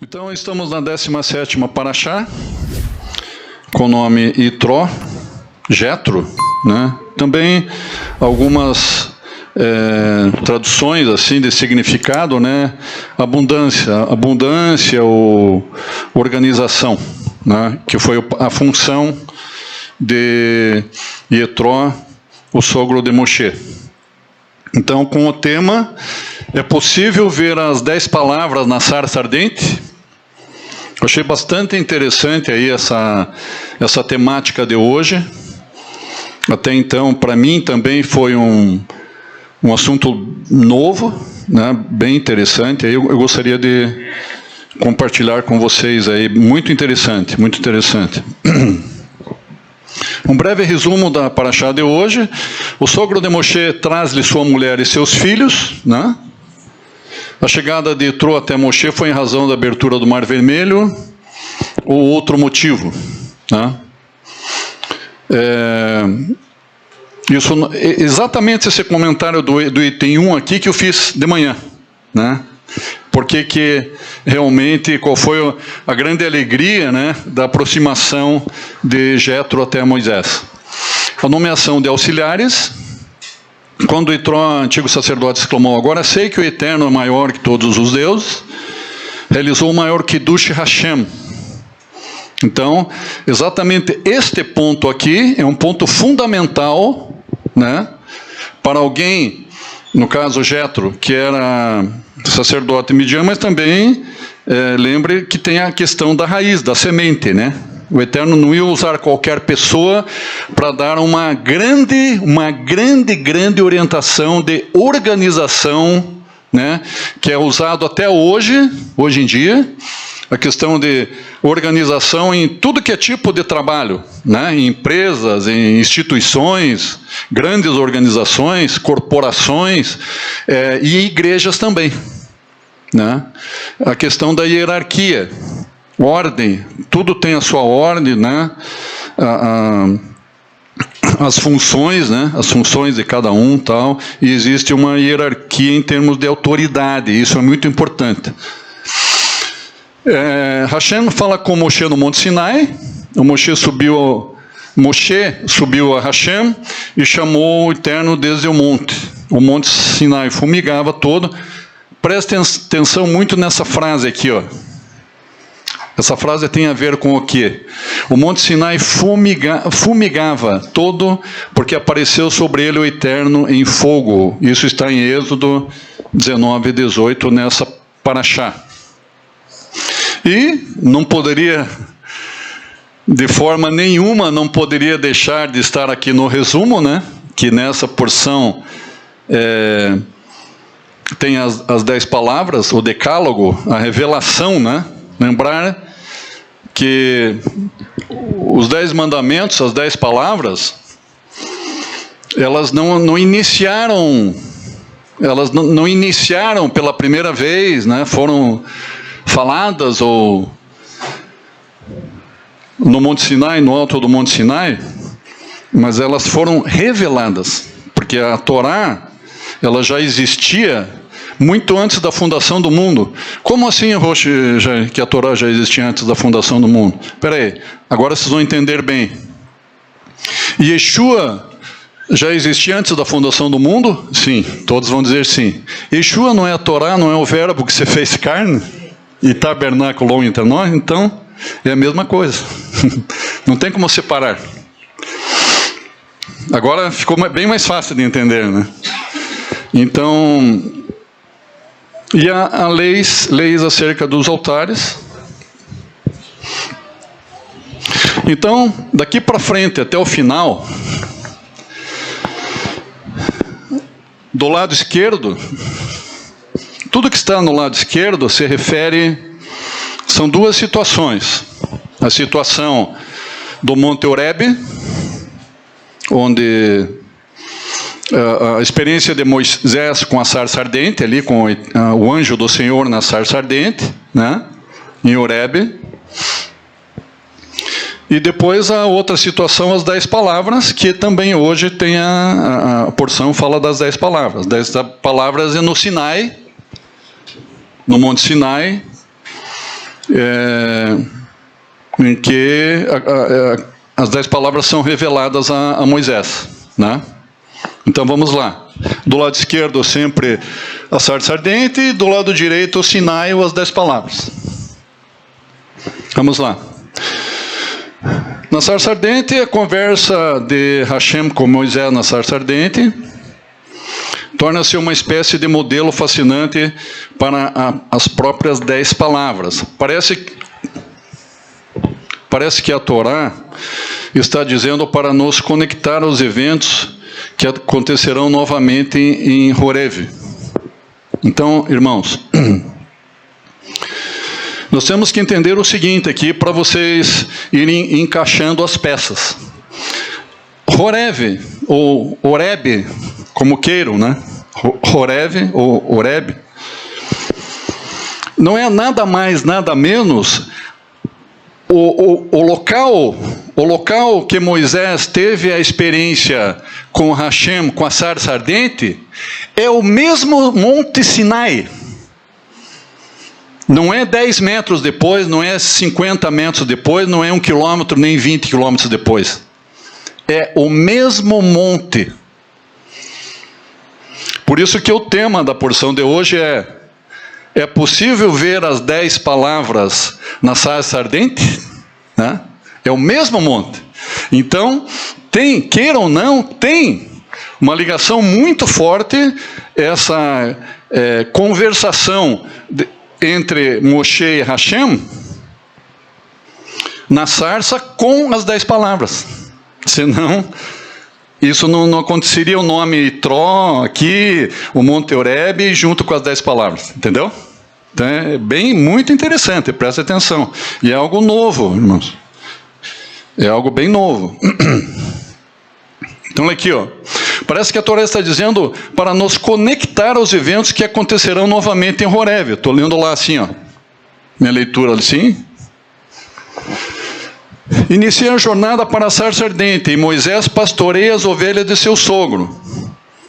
Então, estamos na 17ª Paraxá, com o nome Itró, Jetro, né? Também algumas traduções assim de significado, né? Abundância ou organização, né? Que foi a função de Itró, o sogro de Moshe. Então, com o tema, é possível ver as 10 palavras na sarça ardente? Eu achei bastante interessante aí essa temática de hoje. Até então, para mim, também foi um assunto novo, né, bem interessante. Aí eu gostaria de compartilhar com vocês aí, muito interessante, muito interessante. Um breve resumo da paraxá de hoje. O sogro de Moshe traz-lhe sua mulher e seus filhos, né? A chegada de Itró até Moshe foi em razão da abertura do Mar Vermelho ou outro motivo, né? Exatamente esse comentário do item 1 aqui que eu fiz de manhã, né? Porque que realmente, qual foi a grande alegria, né, da aproximação de Jetro até Moisés? A nomeação de auxiliares. Quando Itró, antigo sacerdote, exclamou: agora sei que o Eterno é maior que todos os deuses, realizou o maior Kiddush Hashem. Então, exatamente este ponto aqui é um ponto fundamental, né, para alguém, no caso Jetro, que era sacerdote midian, mas também, lembre que tem a questão da raiz, da semente, né? O Eterno não ia usar qualquer pessoa para dar uma grande orientação de organização, né, que é usado até hoje em dia, a questão de organização em tudo que é tipo de trabalho, né, em empresas, em instituições, grandes organizações, corporações, e igrejas também, né? A questão da hierarquia. Ordem, tudo tem a sua ordem, né? As funções, né? As funções de cada um, tal, e existe uma hierarquia em termos de autoridade, isso é muito importante. Hashem fala com Moshe no Monte Sinai. Moshe subiu a Hashem e chamou o Eterno desde o monte. O Monte Sinai fumigava todo. Preste atenção muito nessa frase aqui, ó. Essa frase tem a ver com o quê? O Monte Sinai fumigava todo, porque apareceu sobre ele o Eterno em fogo. Isso está em Êxodo 19, 18, nessa paraxá. E não poderia, de forma nenhuma, não poderia deixar de estar aqui no resumo, né? Que nessa porção tem as 10 palavras, o decálogo, a revelação, né? Lembrar que os 10 mandamentos, as 10 palavras, elas não iniciaram pela primeira vez, né? Foram faladas ou no Monte Sinai, no alto do Monte Sinai, mas elas foram reveladas, porque a Torá, ela já existia muito antes da fundação do mundo. Como assim, Roche, que a Torá já existia antes da fundação do mundo? Espera aí, agora vocês vão entender bem. Yeshua já existia antes da fundação do mundo? Sim, todos vão dizer sim. Yeshua não é a Torá, não é o verbo que se fez carne e tabernaculou entre nós? Então, é a mesma coisa. Não tem como separar. Agora ficou bem mais fácil de entender, né? Então, e há leis acerca dos altares. Então, daqui para frente até o final, do lado esquerdo, tudo que está no lado esquerdo se refere, são duas situações. A situação do Monte Horebe, onde a experiência de Moisés com a sarça ardente, ali com o anjo do Senhor na sarça ardente, né, em Horebe. E depois a outra situação, as 10 palavras, que também hoje tem a porção fala das 10 palavras. 10 palavras é no Sinai, no Monte Sinai, em que as 10 palavras são reveladas a Moisés, né? Então vamos lá. Do lado esquerdo sempre a sarça ardente, e do lado direito o Sinai ou as 10 palavras. Vamos lá. Na sarça ardente, a conversa de Hashem com Moisés na sarça ardente torna-se uma espécie de modelo fascinante para as próprias 10 palavras. Parece que a Torá está dizendo para nos conectar aos eventos que acontecerão novamente em Horeb. Então, irmãos, nós temos que entender o seguinte aqui, para vocês irem encaixando as peças. Horeb, ou Horeb, como queiram, né? Horeb, ou Horeb, não é nada mais, nada menos o local que Moisés teve a experiência com Hashem, com a sarça ardente, é o mesmo Monte Sinai. Não é 10 metros depois, não é 50 metros depois, não é 1 quilômetro, nem 20 quilômetros depois. É o mesmo monte. Por isso que o tema da porção de hoje é possível ver as 10 palavras na sarça ardente? Né? É o mesmo monte. Então, queira ou não, tem uma ligação muito forte, essa conversação entre Moshe e Hashem na sarça com as 10 palavras. Senão, isso não aconteceria o nome Itró aqui, o Monte Horeb, junto com as 10 palavras. Entendeu? Então é muito interessante, presta atenção. E é algo novo, irmãos. É algo bem novo. Então, olha aqui, ó. Parece que a Torá está dizendo para nos conectar aos eventos que acontecerão novamente em Horeb. Estou lendo lá assim, ó. Minha leitura assim. Inicia a jornada para a sarça ardente, e Moisés pastoreia as ovelhas de seu sogro.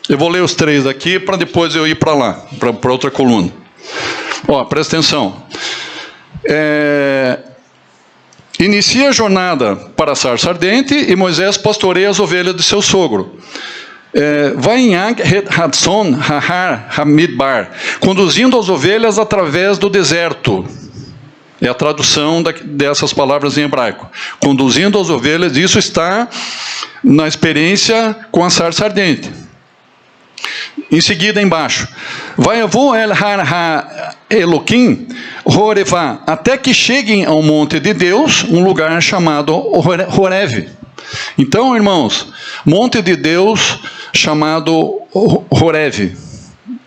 Eu vou ler os 3 aqui, para depois eu ir para lá, para outra coluna. Ó, presta atenção. Inicia a jornada para a sarça ardente, e Moisés pastoreia as ovelhas de seu sogro. Vai em Hadson Hahar Hamidbar, conduzindo as ovelhas através do deserto. É a tradução dessas palavras em hebraico. Conduzindo as ovelhas, isso está na experiência com a sarça ardente. Em seguida, embaixo. Vai avô el har Eloquim Horevá, até que cheguem ao monte de Deus, um lugar chamado Horeb. Então, irmãos, monte de Deus chamado Horeb.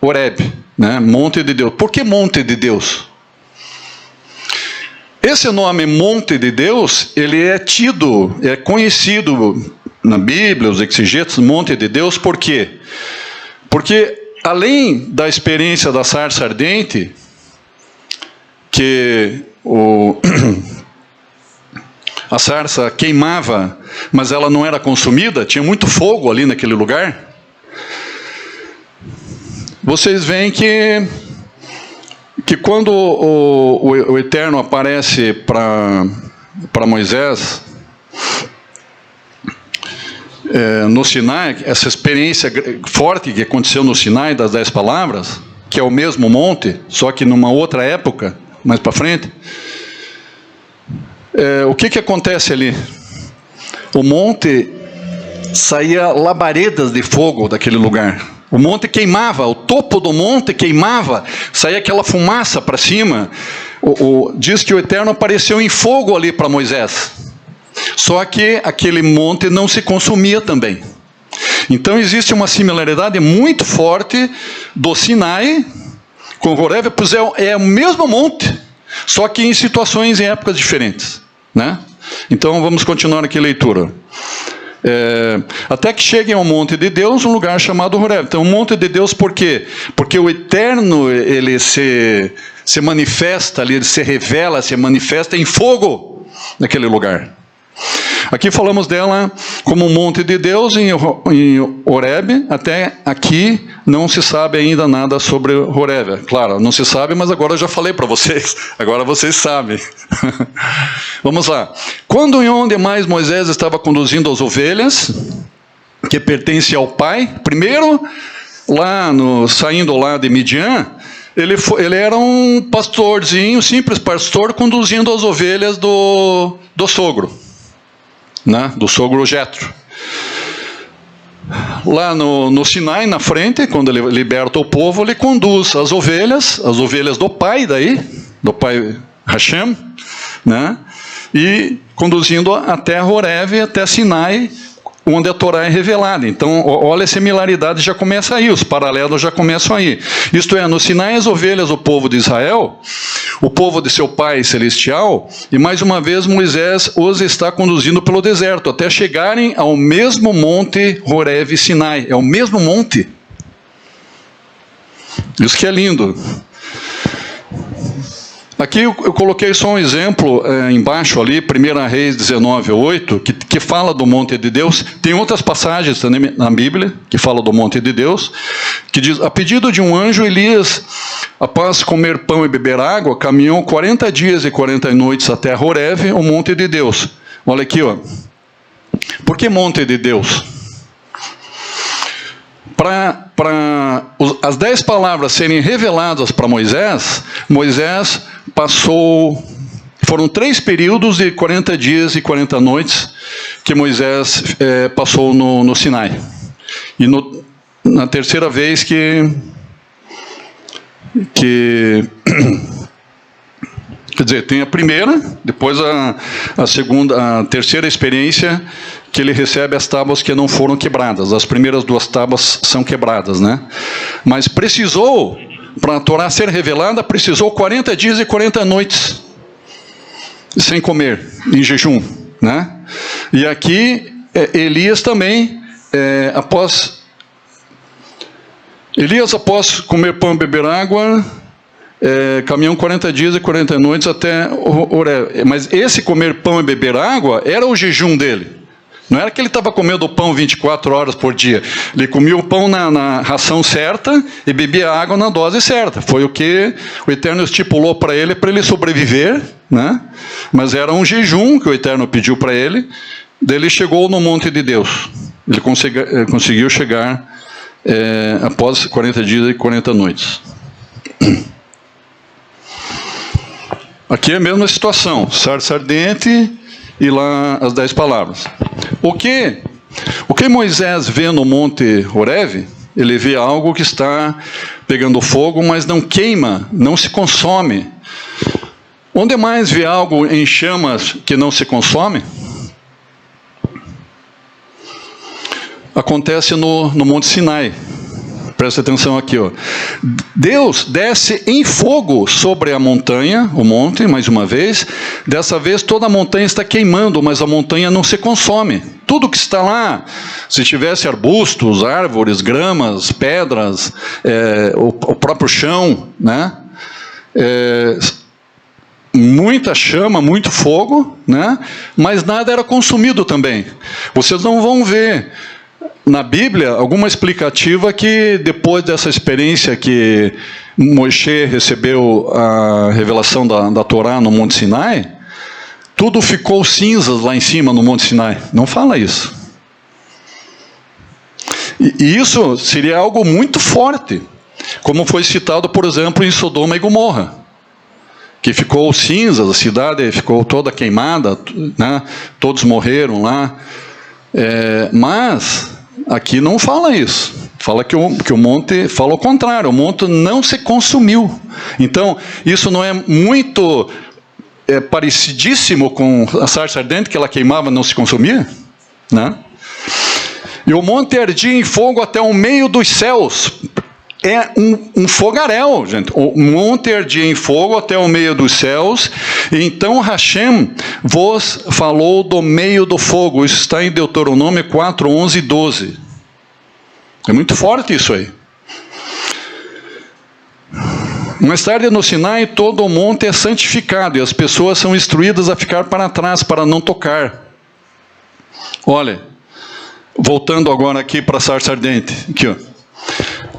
Horeb, né? Monte de Deus. Por que monte de Deus? Esse nome Monte de Deus, ele é conhecido na Bíblia, os exegetas, Monte de Deus, por quê? Porque, além da experiência da sarça ardente, que a sarça queimava, mas ela não era consumida, tinha muito fogo ali naquele lugar, vocês veem que quando o Eterno aparece para Moisés, no Sinai, essa experiência forte que aconteceu no Sinai das 10 palavras, que é o mesmo monte, só que numa outra época, mais para frente, o que acontece ali? O monte saía labaredas de fogo daquele lugar. O monte queimava, o topo do monte queimava, saía aquela fumaça para cima. Diz que o Eterno apareceu em fogo ali para Moisés. Só que aquele monte não se consumia também. Então existe uma similaridade muito forte do Sinai com Horeb, pois é o mesmo monte, só que em situações e épocas diferentes, né? Então vamos continuar aqui a leitura. Até que cheguem ao monte de Deus, um lugar chamado Horeb. Então, o monte de Deus, por quê? Porque o Eterno, ele se manifesta ali, ele se revela, se manifesta em fogo naquele lugar. Aqui falamos dela como um monte de Deus em Horebe. Até aqui não se sabe ainda nada sobre Horebe. Claro, não se sabe, mas agora eu já falei para vocês. Agora vocês sabem. Vamos lá. Quando e onde mais Moisés estava conduzindo as ovelhas, que pertence ao pai, primeiro, saindo lá de Midian, ele era um pastorzinho, simples pastor, conduzindo as ovelhas do sogro, né? Do sogro Jetro. Lá no Sinai, na frente, quando ele liberta o povo, ele conduz as ovelhas do pai do pai Hashem, né? E conduzindo até Horebe, até Sinai, onde a Torá é revelada. Então, olha a similaridade, já começa aí, os paralelos já começam aí. Isto é, no Sinai as ovelhas, o povo de Israel, o povo de seu pai celestial, e mais uma vez Moisés os está conduzindo pelo deserto, até chegarem ao mesmo monte Horebe e Sinai. É o mesmo monte. Isso que é lindo. Aqui eu coloquei só um exemplo embaixo ali, 1 Reis 19:8, que fala do monte de Deus. Tem outras passagens também na Bíblia que falam do monte de Deus, que diz: a pedido de um anjo, Elias, após comer pão e beber água, caminhou 40 dias e 40 noites até Horebe, o monte de Deus. Olha aqui, ó. Por que monte de Deus? Para as 10 palavras serem reveladas para Moisés, foram 3 períodos de 40 dias e 40 noites que Moisés passou no Sinai. E na terceira vez quer dizer, tem a primeira, depois a segunda, a terceira experiência, que ele recebe as tábuas que não foram quebradas. As primeiras 2 tábuas são quebradas, né? Mas precisou, para a Torá ser revelada, precisou 40 dias e 40 noites sem comer, em jejum, né? E aqui, Elias também, após comer pão e beber água, caminham 40 dias e 40 noites até Horebe. Mas esse comer pão e beber água era o jejum dele. Não era que ele estava comendo o pão 24 horas por dia. Ele comia o pão na ração certa e bebia água na dose certa. Foi o que o Eterno estipulou para ele sobreviver, né? Mas era um jejum que o Eterno pediu para ele. Daí ele chegou no monte de Deus. Ele conseguiu chegar após 40 dias e 40 noites. Aqui é a mesma situação. Sarça ardente e lá as 10 palavras. O que Moisés vê no monte Horebe? Ele vê algo que está pegando fogo, mas não queima, não se consome. Onde mais vê algo em chamas que não se consome? Acontece no Monte Sinai. Presta atenção aqui, ó. Deus desce em fogo sobre a montanha, o monte, mais uma vez. Dessa vez toda a montanha está queimando, mas a montanha não se consome. Tudo que está lá, se tivesse arbustos, árvores, gramas, pedras, o próprio chão, né? Muita chama, muito fogo, né? Mas nada era consumido também. Vocês não vão ver na Bíblia alguma explicativa que depois dessa experiência que Moisés recebeu a revelação da Torá no Monte Sinai, tudo ficou cinzas lá em cima no Monte Sinai. Não fala isso. E isso seria algo muito forte, como foi citado, por exemplo, em Sodoma e Gomorra, que ficou cinzas, a cidade ficou toda queimada, né? Todos morreram lá. Mas aqui não fala isso. Fala que o monte, fala o contrário, o monte não se consumiu. Então, isso não é muito parecidíssimo com a sarça ardente, que ela queimava e não se consumia? Né? E o monte ardia em fogo até o meio dos céus. É um fogaréu, gente. O monte ardia em fogo até o meio dos céus. E então Hashem vos falou do meio do fogo. Isso está em Deuteronômio 4, 11 e 12. É muito forte isso aí. Mais tarde no Sinai, todo o monte é santificado. E as pessoas são instruídas a ficar para trás, para não tocar. Olha, voltando agora aqui para a sarça ardente. Aqui, ó.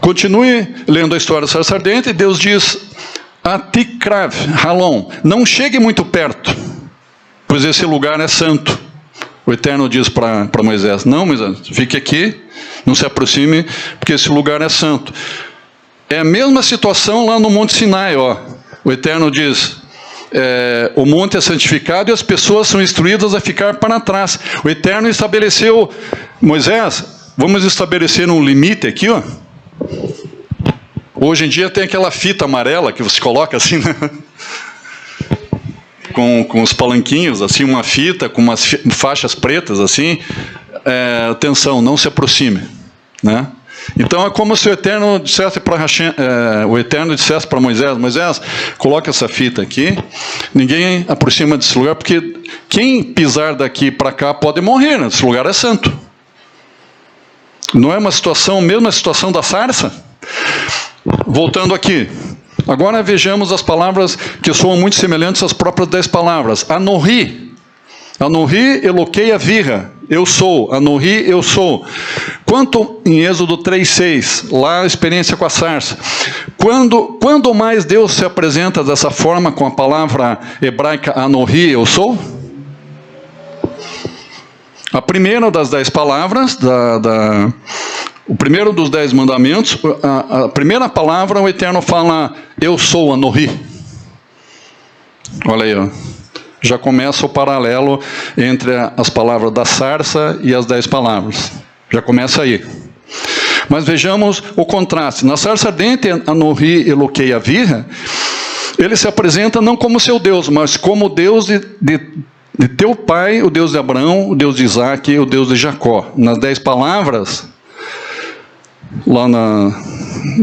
Continue lendo a história da sarça ardente. Deus diz: Atikrav, Halom, não chegue muito perto, pois esse lugar é santo. O Eterno diz para Moisés: não, Moisés, fique aqui, não se aproxime, porque esse lugar é santo. É a mesma situação lá no Monte Sinai, ó. O Eterno diz: o monte é santificado e as pessoas são instruídas a ficar para trás. O Eterno estabeleceu: Moisés, vamos estabelecer um limite aqui, ó. Hoje em dia tem aquela fita amarela que você coloca assim, né? Com os palanquinhos, assim, uma fita com umas faixas pretas, assim. Atenção, não se aproxime, né? Então é como se o Eterno dissesse para Moisés: Moisés, coloca essa fita aqui, ninguém aproxima desse lugar, porque quem pisar daqui para cá pode morrer, né? Esse lugar é santo. Não é uma situação, mesma situação da sarça? Voltando aqui, agora vejamos as palavras que soam muito semelhantes às próprias 10 palavras. Anohi, Eloquei Avirra, eu sou. Anohi, eu sou. Quanto em Êxodo 3:6, lá a experiência com a sarça. Quando mais Deus se apresenta dessa forma com a palavra hebraica Anohi, eu sou? A primeira das 10 palavras, o primeiro dos 10 mandamentos, a primeira palavra, o Eterno fala: eu sou, Anohi. Olha aí, ó. Já começa o paralelo entre as palavras da sarça e as 10 palavras. Já começa aí. Mas vejamos o contraste. Na sarça ardente, Anohi Eloquei Avirra, ele se apresenta não como seu Deus, mas como Deus de teu pai, o Deus de Abraão, o Deus de Isaac, o Deus de Jacó. Nas 10 palavras, lá na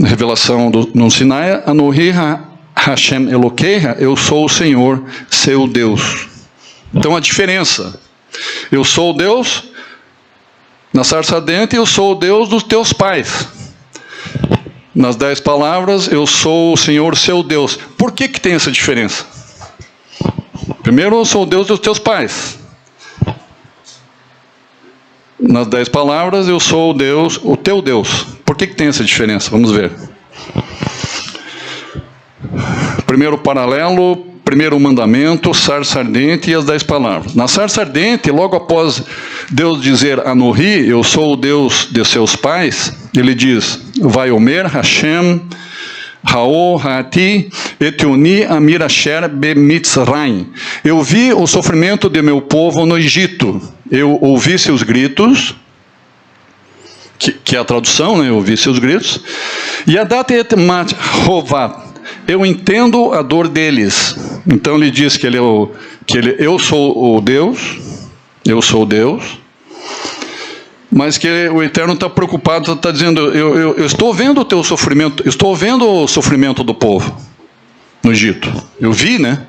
revelação no Sinai, Anohi Hashem Eloqueha, eu sou o Senhor, seu Deus. Então a diferença: eu sou o Deus, na sarça ardente, eu sou o Deus dos teus pais. Nas 10 palavras, eu sou o Senhor, seu Deus. Por que tem essa diferença? Primeiro, eu sou o Deus dos teus pais. Nas 10 palavras, eu sou o Deus, o teu Deus. Por que tem essa diferença? Vamos ver. Primeiro paralelo, primeiro mandamento, sarça ardente e as 10 palavras. Na sarça ardente, logo após Deus dizer Anohi, eu sou o Deus de seus pais, ele diz: Vaiomer Hashem Hao Hati Etiuni Amir Asher Bemitzraim. Eu vi o sofrimento de meu povo no Egito. Eu ouvi seus gritos, que é a tradução, né? Eu ouvi seus gritos. Yadat et mat hovat. Eu entendo a dor deles. Então ele diz que eu sou o Deus, eu sou Deus, mas que o Eterno está preocupado, está dizendo: eu estou vendo o teu sofrimento, estou vendo o sofrimento do povo no Egito. Eu vi, né?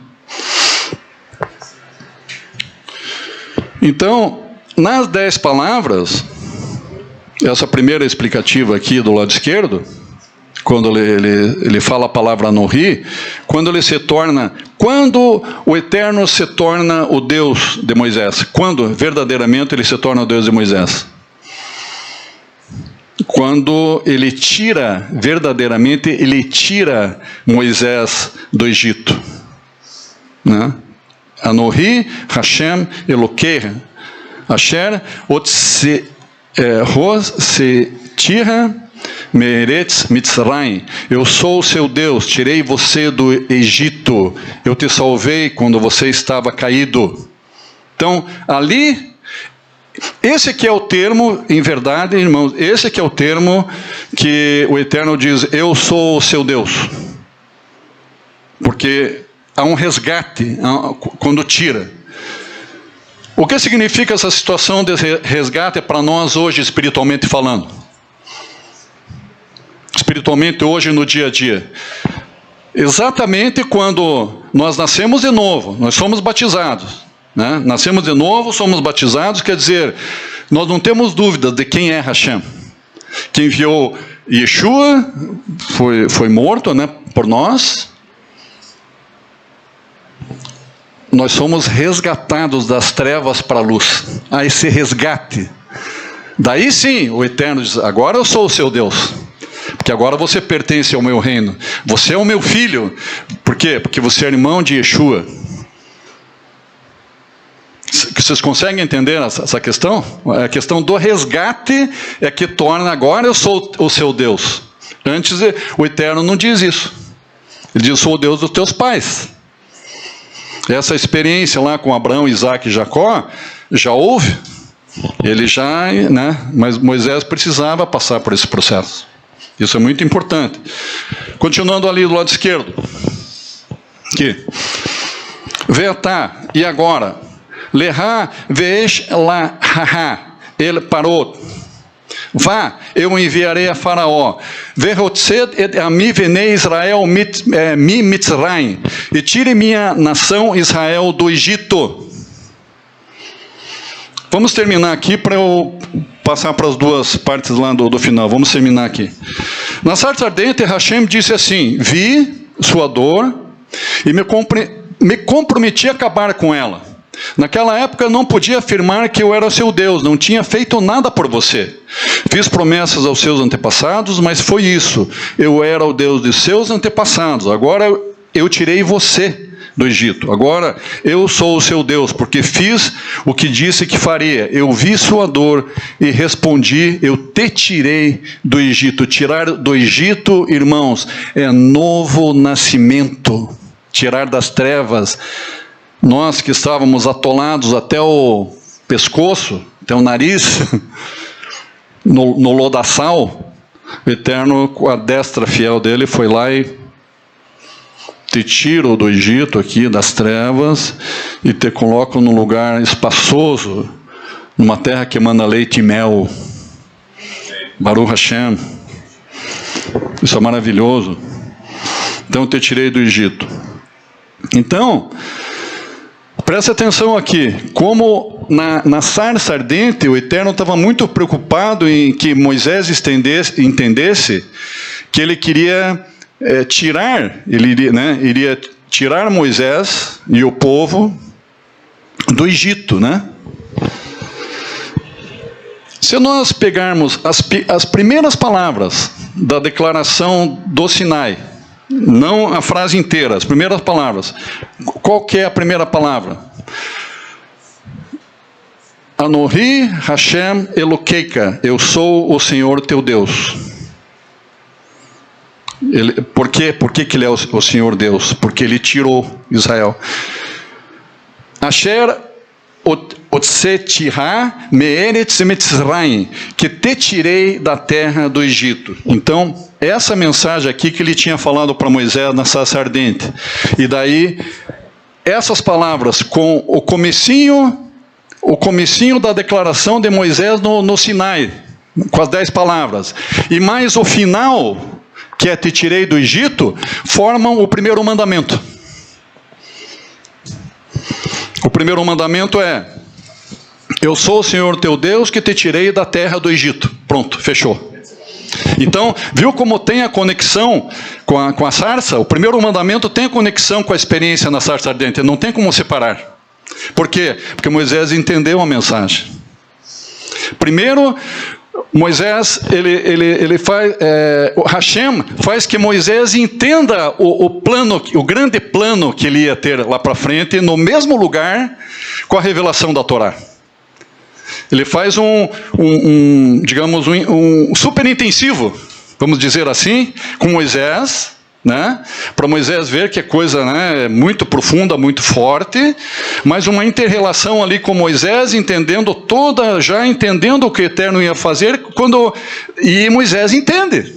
Então, nas 10 palavras, essa primeira explicativa aqui do lado esquerdo, quando ele fala a palavra Anohi, quando o Eterno se torna o Deus de Moisés, quando verdadeiramente ele se torna o Deus de Moisés? Quando ele verdadeiramente ele tira Moisés do Egito, né? Anohi Hashem Eloqueha Asher Otse Ros Se Tira Meretz Mitzrayim. Eu sou o seu Deus, tirei você do Egito, eu te salvei quando você estava caído. Então, ali, esse aqui é o termo, em verdade, irmãos, esse aqui é o termo que o Eterno diz: eu sou o seu Deus. Porque há um resgate quando tira. O que significa essa situação de resgate para nós hoje, espiritualmente falando? Espiritualmente hoje, no dia a dia. Exatamente quando nós nascemos de novo, nós somos batizados, né? Nascemos de novo, somos batizados, quer dizer, nós não temos dúvida de quem é Hashem. Quem enviou Yeshua foi morto, né, por nós. nós somos resgatados das trevas para a luz. Há esse resgate. Daí sim, o Eterno diz, agora eu sou o seu Deus. Porque agora você pertence ao meu reino. Você é o meu filho. Por quê? Porque você é irmão de Yeshua. Vocês conseguem entender essa questão? A questão do resgate é que torna, agora eu sou o seu Deus. Antes o Eterno não diz isso. Ele diz, eu sou o Deus dos teus pais. Essa experiência lá com Abraão, Isaac e Jacó, já houve. Ele já, né? Mas Moisés precisava passar por esse processo. Isso é muito importante. Continuando ali do lado esquerdo. Aqui. Veatá, e agora? Leha veesh la haha. Ele parou. Vá, eu enviarei a Faraó. Vehotzed et ami venei Israel mi Mitzrayim. E tire minha nação Israel do Egito. Vamos terminar aqui para eu passar para as duas partes lá do final. Vamos terminar aqui. Na sarça ardente, Hashem disse assim: vi sua dor e me comprometi a acabar com ela. Naquela época eu não podia afirmar que eu era seu Deus, não tinha feito nada por você. Fiz promessas aos seus antepassados, mas foi isso. Eu era o Deus de seus antepassados. Agora eu tirei você do Egito. Agora eu sou o seu Deus, porque fiz o que disse que faria. Eu vi sua dor e respondi, eu te tirei do Egito. Tirar do Egito, irmãos, é novo nascimento. Tirar das trevas. Nós que estávamos atolados até o pescoço, até o nariz, no lodaçal, o Eterno, com a destra fiel dele, foi lá e te tira do Egito aqui, das trevas, e te coloca num lugar espaçoso, numa terra que emana leite e mel. Baruch Hashem. Isso é maravilhoso. Então eu te tirei do Egito. Então, preste atenção aqui, como na sarça ardente, o Eterno estava muito preocupado em que Moisés entendesse que ele queria iria tirar Moisés e o povo do Egito, né? Se nós pegarmos as primeiras palavras da declaração do Sinai, não a frase inteira, as primeiras palavras. Qual que é a primeira palavra? Anohi Hashem Elokeika, eu sou o Senhor teu Deus. Por quê? Por que ele é o Senhor Deus? Porque ele tirou Israel. Asher Otsetiha Meeretz Mitzrayim, que te tirei da terra do Egito. Então, essa mensagem aqui que ele tinha falado para Moisés na sarça ardente. E daí, essas palavras com o comecinho da declaração de Moisés no Sinai, com as 10 palavras. E mais o final, que é te tirei do Egito, formam o primeiro mandamento. O primeiro mandamento é: eu sou o Senhor teu Deus que te tirei da terra do Egito. Pronto, fechou. Então, viu como tem a conexão com a sarça? O primeiro mandamento tem a conexão com a experiência na sarça ardente. Não tem como separar. Por quê? Porque Moisés entendeu a mensagem. Primeiro, Moisés, ele faz, Hashem faz que Moisés entenda o plano, o grande plano que ele ia ter lá para frente, no mesmo lugar com a revelação da Torá. Ele faz digamos, um super intensivo, vamos dizer assim, com Moisés, né? Para Moisés ver que a coisa, né, é muito profunda, muito forte, mas uma inter-relação ali com Moisés, já entendendo o que o Eterno ia fazer, e Moisés entende.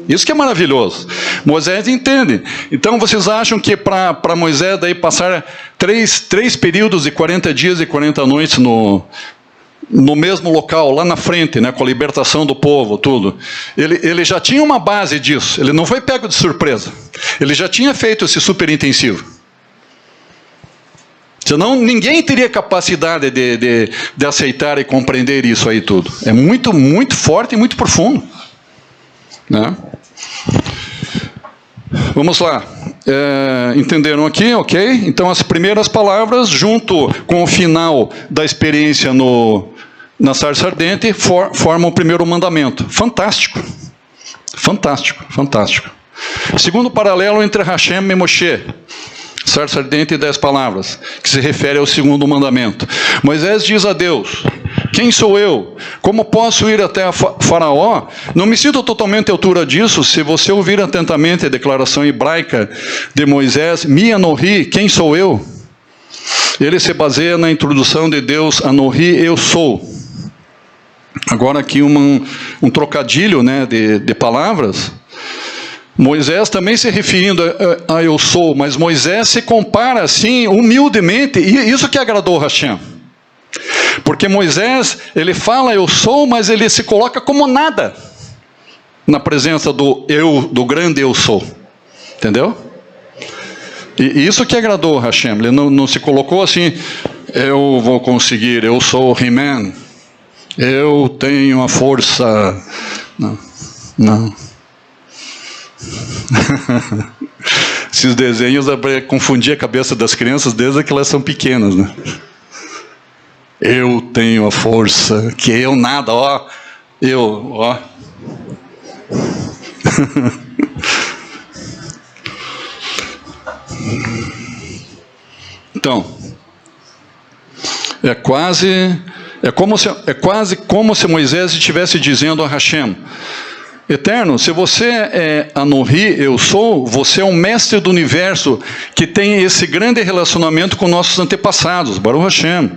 Isso que é maravilhoso. Moisés entende. Então vocês acham que para Moisés daí passar três períodos de 40 dias e 40 noites no mesmo local, lá na frente, né, com a libertação do povo, tudo. Ele já tinha uma base disso, ele não foi pego de surpresa. Ele já tinha feito esse super intensivo. Senão ninguém teria capacidade de aceitar e compreender isso aí tudo. É muito, muito forte e muito profundo. Né? Vamos lá. Entenderam aqui, ok? Então as primeiras palavras, junto com o final da experiência na sarça ardente, formam o primeiro mandamento. Fantástico. Fantástico, fantástico. Segundo paralelo entre Hashem e Moshe, sarça ardente e 10 palavras, que se refere ao segundo mandamento. Moisés diz a Deus: quem sou eu? Como posso ir até a Faraó? Não me sinto totalmente à altura disso. Se você ouvir atentamente a declaração hebraica de Moisés, Mi Anohi, quem sou eu? Ele se baseia na introdução de Deus, Anohi, eu sou. Agora aqui um trocadilho, né, de palavras. Moisés também se referindo a eu sou, mas Moisés se compara assim, humildemente, e isso que agradou Hashem. Porque Moisés, ele fala eu sou, mas ele se coloca como nada na presença do grande eu sou. Entendeu? E isso que agradou Hashem. Ele não se colocou assim, eu vou conseguir, eu sou He-Man, eu tenho a força. Não. Esses desenhos é para confundir a cabeça das crianças desde que elas são pequenas, né? Eu tenho a força, que eu nada, ó. Então, é quase como se Moisés estivesse dizendo a Hashem: Eterno, se você é Anohi, eu sou, você é um mestre do universo que tem esse grande relacionamento com nossos antepassados, Baruch Hashem.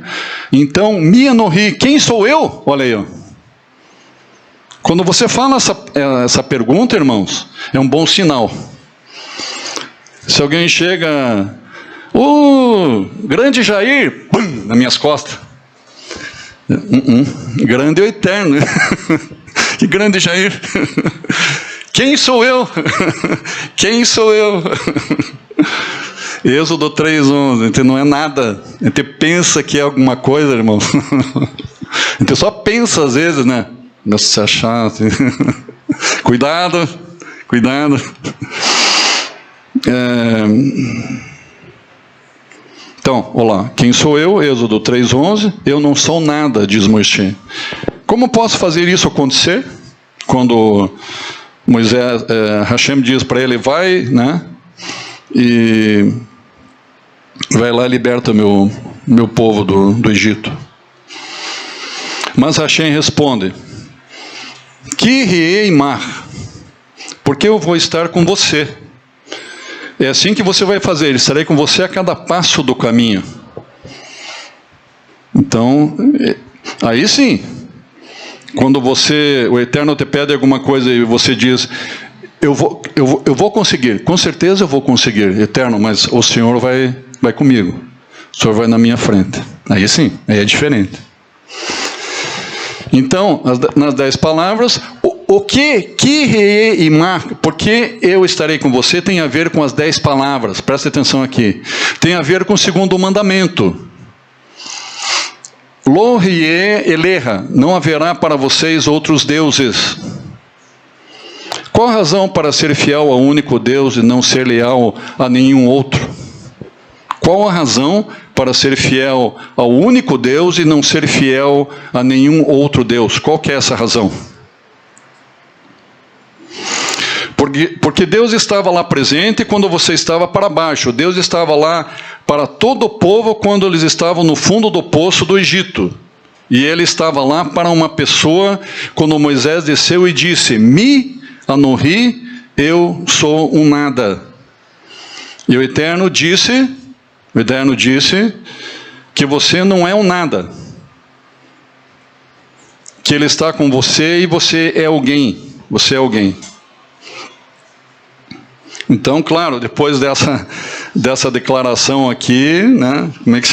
Então, Mi Anohi, quem sou eu? Olha aí, ó. Quando você fala essa pergunta, irmãos, é um bom sinal. Se alguém chega, grande Jair, pum, nas minhas costas. Grande é o Eterno. Que grande Jair. Quem sou eu? Quem sou eu? Êxodo 3:11. A gente não é nada. A gente pensa que é alguma coisa, irmão. A gente só pensa às vezes, né? Não se achar assim. Cuidado. Então, olha lá. Quem sou eu? Êxodo 3:11. Eu não sou nada, diz Moisés. Como posso fazer isso acontecer? Quando Hashem diz para ele, vai, né? E vai lá e liberta meu povo do Egito. Mas Hashem responde: Que reimar, porque eu vou estar com você. É assim que você vai fazer, estarei com você a cada passo do caminho. Então, aí sim. Quando o Eterno te pede alguma coisa e você diz, eu vou conseguir, com certeza eu vou conseguir, Eterno, mas o Senhor vai comigo, o Senhor vai na minha frente. Aí sim, aí é diferente. Então, nas 10 palavras, o que reimar, porque eu estarei com você, tem a ver com as 10 palavras, presta atenção aqui, tem a ver com o segundo mandamento. Lo rie eleha, não haverá para vocês outros deuses. Qual a razão para ser fiel ao único Deus e não ser leal a nenhum outro? Qual a razão para ser fiel ao único Deus e não ser fiel a nenhum outro Deus? Qual que é essa razão? Porque Deus estava lá presente quando você estava para baixo. Deus estava lá para todo o povo quando eles estavam no fundo do poço do Egito. E Ele estava lá para uma pessoa quando Moisés desceu e disse, Mi Anohi, eu sou um nada. E o Eterno disse que você não é um nada. Que Ele está com você e você é alguém. Você é alguém. Então, claro, depois dessa declaração aqui, né, como é que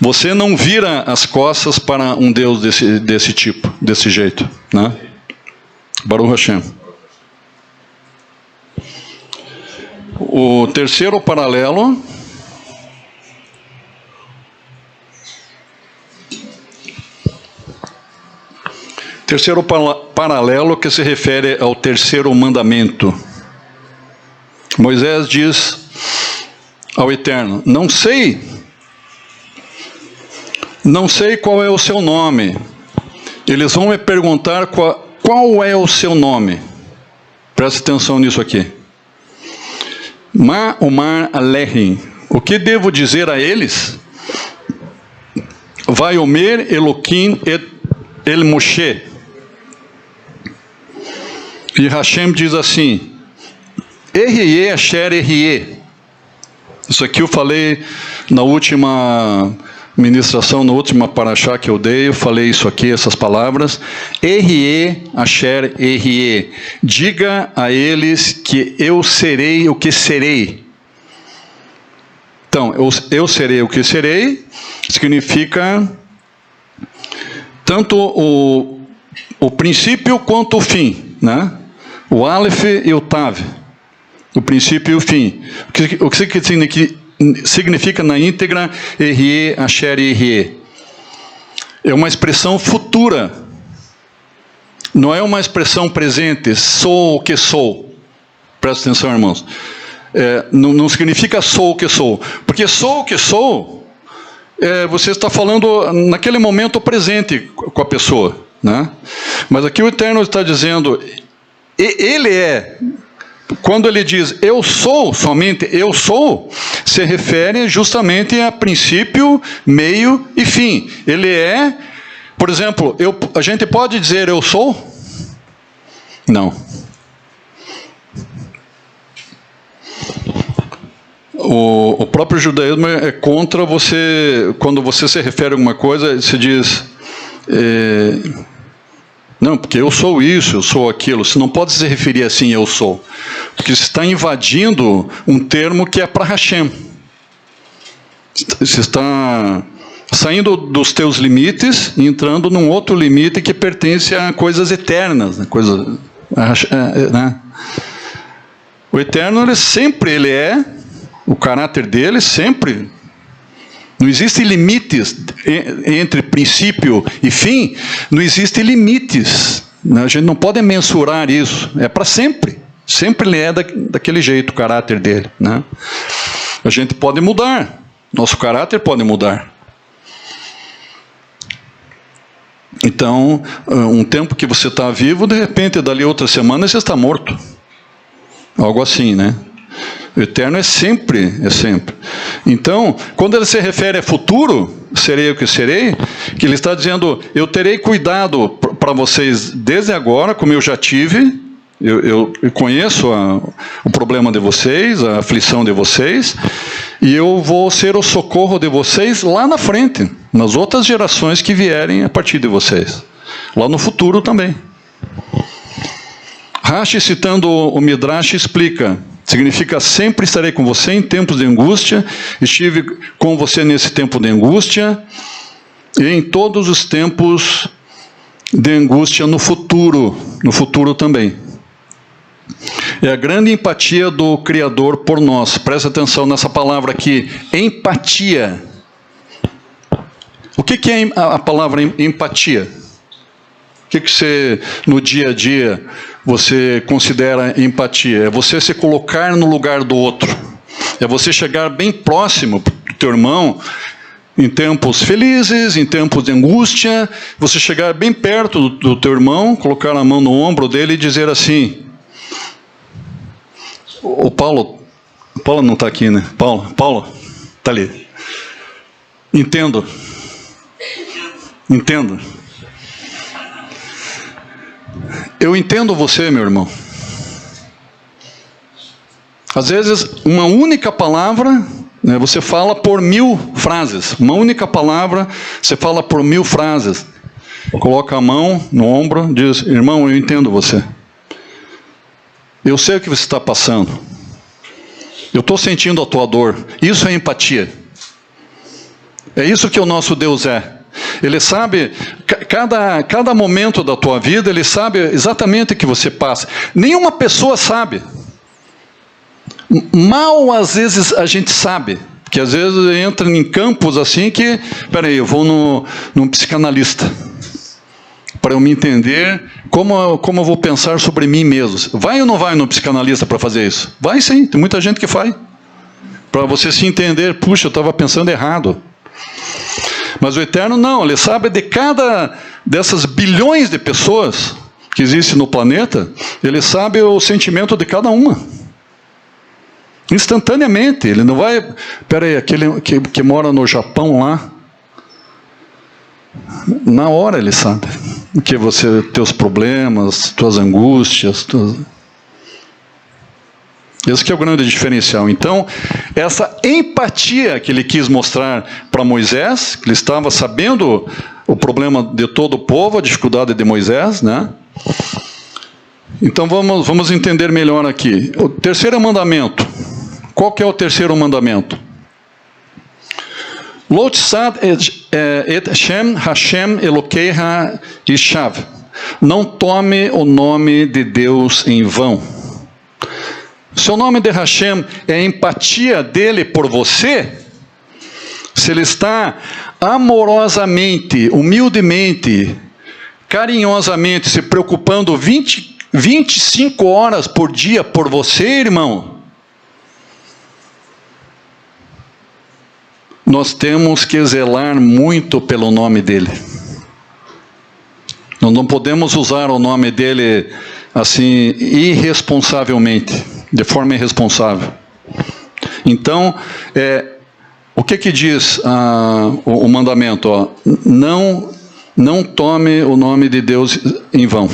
você não vira as costas para um Deus desse tipo, desse jeito, né? Baruch Hashem. O terceiro paralelo que se refere ao terceiro mandamento. Moisés diz ao Eterno: não sei qual é o seu nome. Eles vão me perguntar qual é o seu nome. Presta atenção nisso aqui. Ma Umar Alehim. O que devo dizer a eles? Vai Omer Eloquim et El Moshe. E Hashem diz assim: Erie Asher Erie. Isso aqui eu falei na última ministração, na última paraxá que eu dei, eu falei isso aqui, essas palavras. Erie Asher Erie. Diga a eles que eu serei o que serei. Então, eu serei o que serei, significa tanto o princípio quanto o fim, né? O Aleph e o Tav, o princípio e o fim. O que significa na íntegra Erie, Asher Erie? É uma expressão futura, não é uma expressão presente, sou o que sou. Presta atenção, irmãos. Não significa sou o que sou, porque sou o que sou, você está falando naquele momento presente com a pessoa, né? Mas aqui o Eterno está dizendo, ele é, quando ele diz eu sou, somente eu sou, se refere justamente a princípio, meio e fim. Ele é, por exemplo, a gente pode dizer eu sou? Não. O próprio judaísmo é contra você, quando você se refere a alguma coisa, se diz, não, porque eu sou isso, eu sou aquilo. Você não pode se referir assim, eu sou. Porque você está invadindo um termo que é para Hashem. Você está saindo dos teus limites e entrando num outro limite que pertence a coisas eternas, né? Né? O Eterno, ele é, o caráter dele sempre, não existem limites entre princípio e fim, não existem limites, a gente não pode mensurar isso, é para sempre, sempre ele é daquele jeito, o caráter dele, né? A gente pode mudar, nosso caráter pode mudar. Então, um tempo que você está vivo, de repente, dali outra semana, você está morto, algo assim, né? O Eterno é sempre, é sempre. Então, quando ele se refere a futuro, serei o que serei, que ele está dizendo, eu terei cuidado para vocês desde agora, como eu já tive, eu conheço o problema de vocês, a aflição de vocês, e eu vou ser o socorro de vocês lá na frente, nas outras gerações que vierem a partir de vocês, lá no futuro também. Rashi, citando o Midrash, explica, significa sempre estarei com você em tempos de angústia, estive com você nesse tempo de angústia, e em todos os tempos de angústia no futuro também. É a grande empatia do Criador por nós. Presta atenção nessa palavra aqui, empatia. O que é a palavra empatia? O que você, no dia a dia, você considera empatia? É você se colocar no lugar do outro. É você chegar bem próximo do teu irmão, em tempos felizes, em tempos de angústia, você chegar bem perto do teu irmão, colocar a mão no ombro dele e dizer assim... O Paulo não está aqui, né? Paulo, está ali. Entendo. Eu entendo você, meu irmão. Às vezes, uma única palavra, né, você fala por 1000 frases. Uma única palavra, você fala por 1000 frases. Coloca a mão no ombro, diz, irmão, eu entendo você. Eu sei o que você está passando. Eu estou sentindo a tua dor. Isso é empatia. É isso que o nosso Deus é. Ele sabe, cada momento da tua vida, Ele sabe exatamente o que você passa. Nenhuma pessoa sabe. Mal, às vezes, a gente sabe. Porque, às vezes, entra em campos assim que... Espera aí, eu vou num psicanalista. para eu me entender como eu vou pensar sobre mim mesmo. Vai ou não vai no psicanalista para fazer isso? Vai sim, tem muita gente que faz. Para você se entender, puxa, eu estava pensando errado. Mas o Eterno não, Ele sabe de cada dessas bilhões de pessoas que existem no planeta, Ele sabe o sentimento de cada uma. Instantaneamente, Ele não vai... Espera aí, aquele que mora no Japão lá, na hora Ele sabe que você, teus problemas, tuas angústias, esse que é o grande diferencial. Então, essa empatia que ele quis mostrar para Moisés, que ele estava sabendo o problema de todo o povo, a dificuldade de Moisés, né? Então, vamos entender melhor aqui. O terceiro mandamento. Qual que é o terceiro mandamento? Lo tzad et Shem Hashem Elokeiha Ishav. Não tome o nome de Deus em vão. Se o nome de Hashem é a empatia dele por você, se ele está amorosamente, humildemente, carinhosamente se preocupando 25 horas por dia por você, irmão, nós temos que zelar muito pelo nome dele. Nós não podemos usar o nome dele assim, irresponsavelmente, de forma irresponsável. Então, o que diz o mandamento? Ó, não tome o nome de Deus em vão.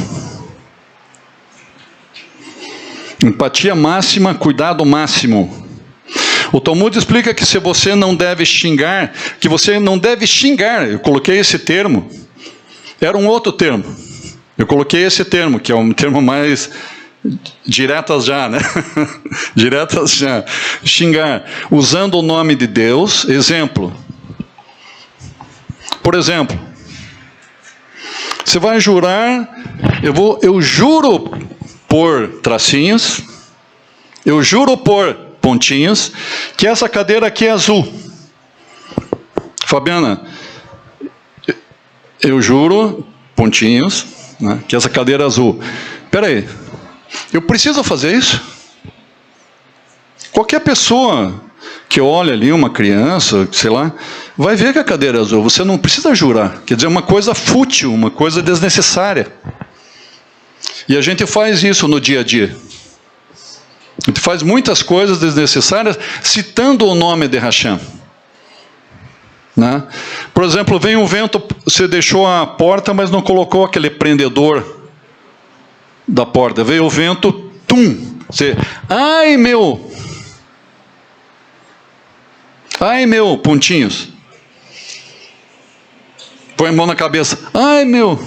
Empatia máxima, cuidado máximo. O Talmud explica que se você não deve xingar, que você não deve xingar, eu coloquei esse termo, era um outro termo. Eu coloquei esse termo, que é um termo mais diretas já, né? Diretas já. Xingar, usando o nome de Deus, exemplo. Por exemplo, você vai jurar, eu juro por tracinhos, eu juro por pontinhos, que essa cadeira aqui é azul. Fabiana, eu juro, pontinhos, né, que essa cadeira é azul. Espera aí, eu preciso fazer isso? Qualquer pessoa que olha ali, uma criança, sei lá, vai ver que a cadeira é azul. Você não precisa jurar. Quer dizer, uma coisa fútil, uma coisa desnecessária. E a gente faz isso no dia a dia. A gente faz muitas coisas desnecessárias citando o nome de Hashem. Né? Por exemplo, vem um vento, você deixou a porta, mas não colocou aquele prendedor da porta. Veio o vento, tum! Você, ai meu, pontinhos. Põe a mão na cabeça, ai meu.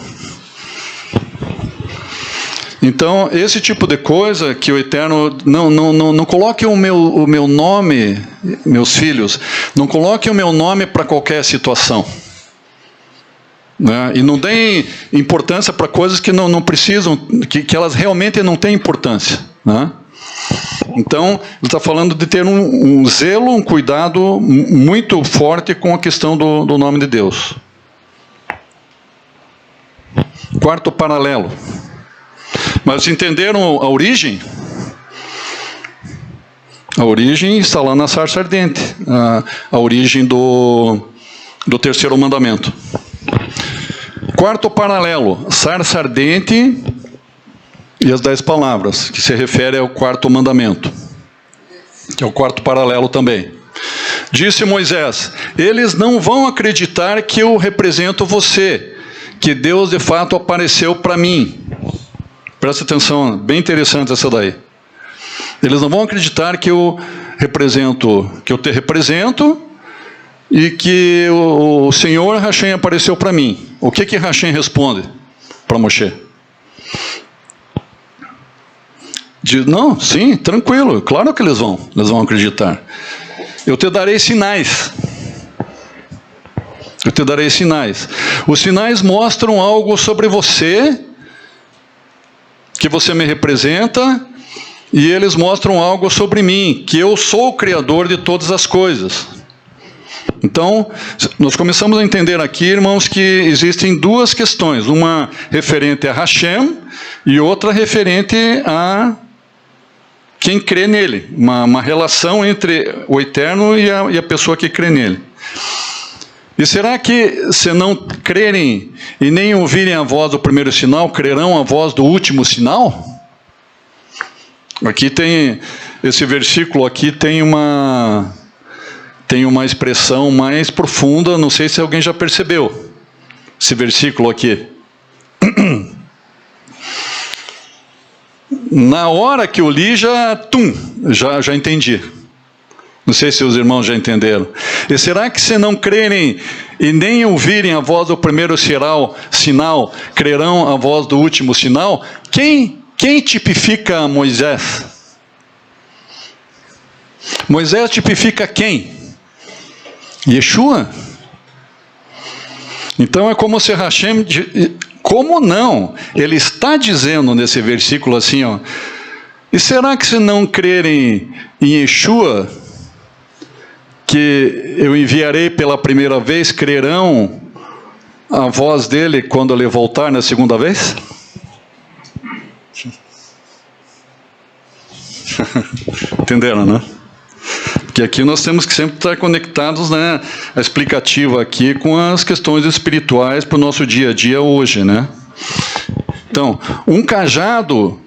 Então, esse tipo de coisa que o Eterno, não coloque o meu nome, meus filhos, não coloque o meu nome para qualquer situação. Né? E não deem importância para coisas que não precisam, que elas realmente não têm importância. Né? Então, ele está falando de ter um zelo, um cuidado muito forte com a questão do nome de Deus. Quarto paralelo. Mas entenderam a origem? A origem está lá na sarça ardente. A origem do terceiro mandamento. Quarto paralelo. Sarça ardente e as 10 palavras, que se refere ao quarto mandamento. Que é o quarto paralelo também. Disse Moisés, eles não vão acreditar que eu represento você, que Deus de fato apareceu para mim. Presta atenção, bem interessante essa daí. Eles não vão acreditar que eu te represento e que o Senhor Hashem apareceu para mim. O que Hashem responde para Moshe? Diz, não, sim, tranquilo, claro que eles vão acreditar. Eu te darei sinais. Eu te darei sinais. Os sinais mostram algo sobre você, que você me representa, e eles mostram algo sobre mim, que eu sou o Criador de todas as coisas. Então, nós começamos a entender aqui, irmãos, que existem duas questões. Uma referente a Hashem e outra referente a quem crê nele. Uma relação entre o Eterno e a pessoa que crê nele. E será que, se não crerem e nem ouvirem a voz do primeiro sinal, crerão a voz do último sinal? Aqui tem, esse versículo aqui tem uma expressão mais profunda, não sei se alguém já percebeu, esse versículo aqui. Na hora que eu li, já entendi. Não sei se os irmãos já entenderam. E será que se não crerem e nem ouvirem a voz do primeiro sinal, crerão a voz do último sinal? Quem tipifica Moisés? Moisés tipifica quem? Yeshua. Então é como se Hashem... Como não? Ele está dizendo nesse versículo assim, ó. E será que se não crerem em Yeshua, que eu enviarei pela primeira vez, crerão a voz dele quando ele voltar na segunda vez? Entenderam, né? Porque aqui nós temos que sempre estar conectados, né, a explicativa aqui com as questões espirituais para o nosso dia a dia hoje, né? Então, um cajado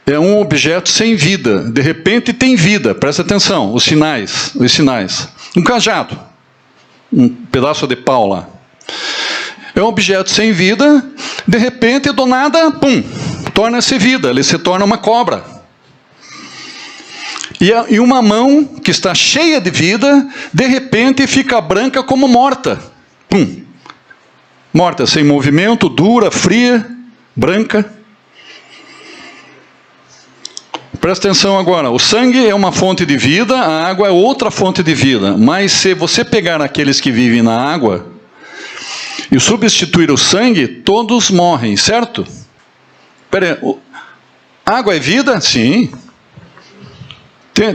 é um objeto sem vida. De repente tem vida, presta atenção, os sinais. Um cajado, um pedaço de pau lá. É um objeto sem vida, de repente, do nada, pum, torna-se vida, ele se torna uma cobra. E uma mão que está cheia de vida, de repente fica branca como morta. Pum. Morta, sem movimento, dura, fria, branca. Presta atenção agora, o sangue é uma fonte de vida, a água é outra fonte de vida. Mas se você pegar aqueles que vivem na água e substituir o sangue, todos morrem, certo? Espera aí, água é vida? Sim.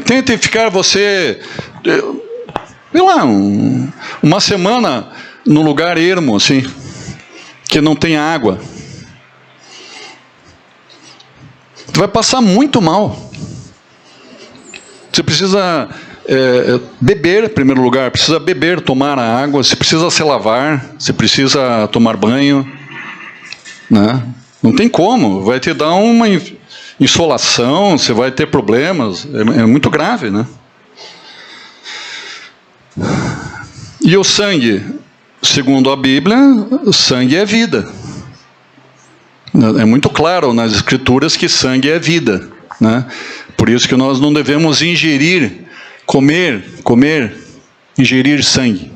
Tente ficar você, sei lá, uma semana num lugar ermo, assim, que não tem água. Você vai passar muito mal. Você precisa beber, em primeiro lugar, precisa beber, tomar a água, você precisa se lavar, você precisa tomar banho, né? Não tem como, vai te dar uma insolação, você vai ter problemas, é muito grave, né? E o sangue, segundo a Bíblia, o sangue é vida. É muito claro nas Escrituras que sangue é vida, né? Por isso que nós não devemos ingerir, ingerir sangue,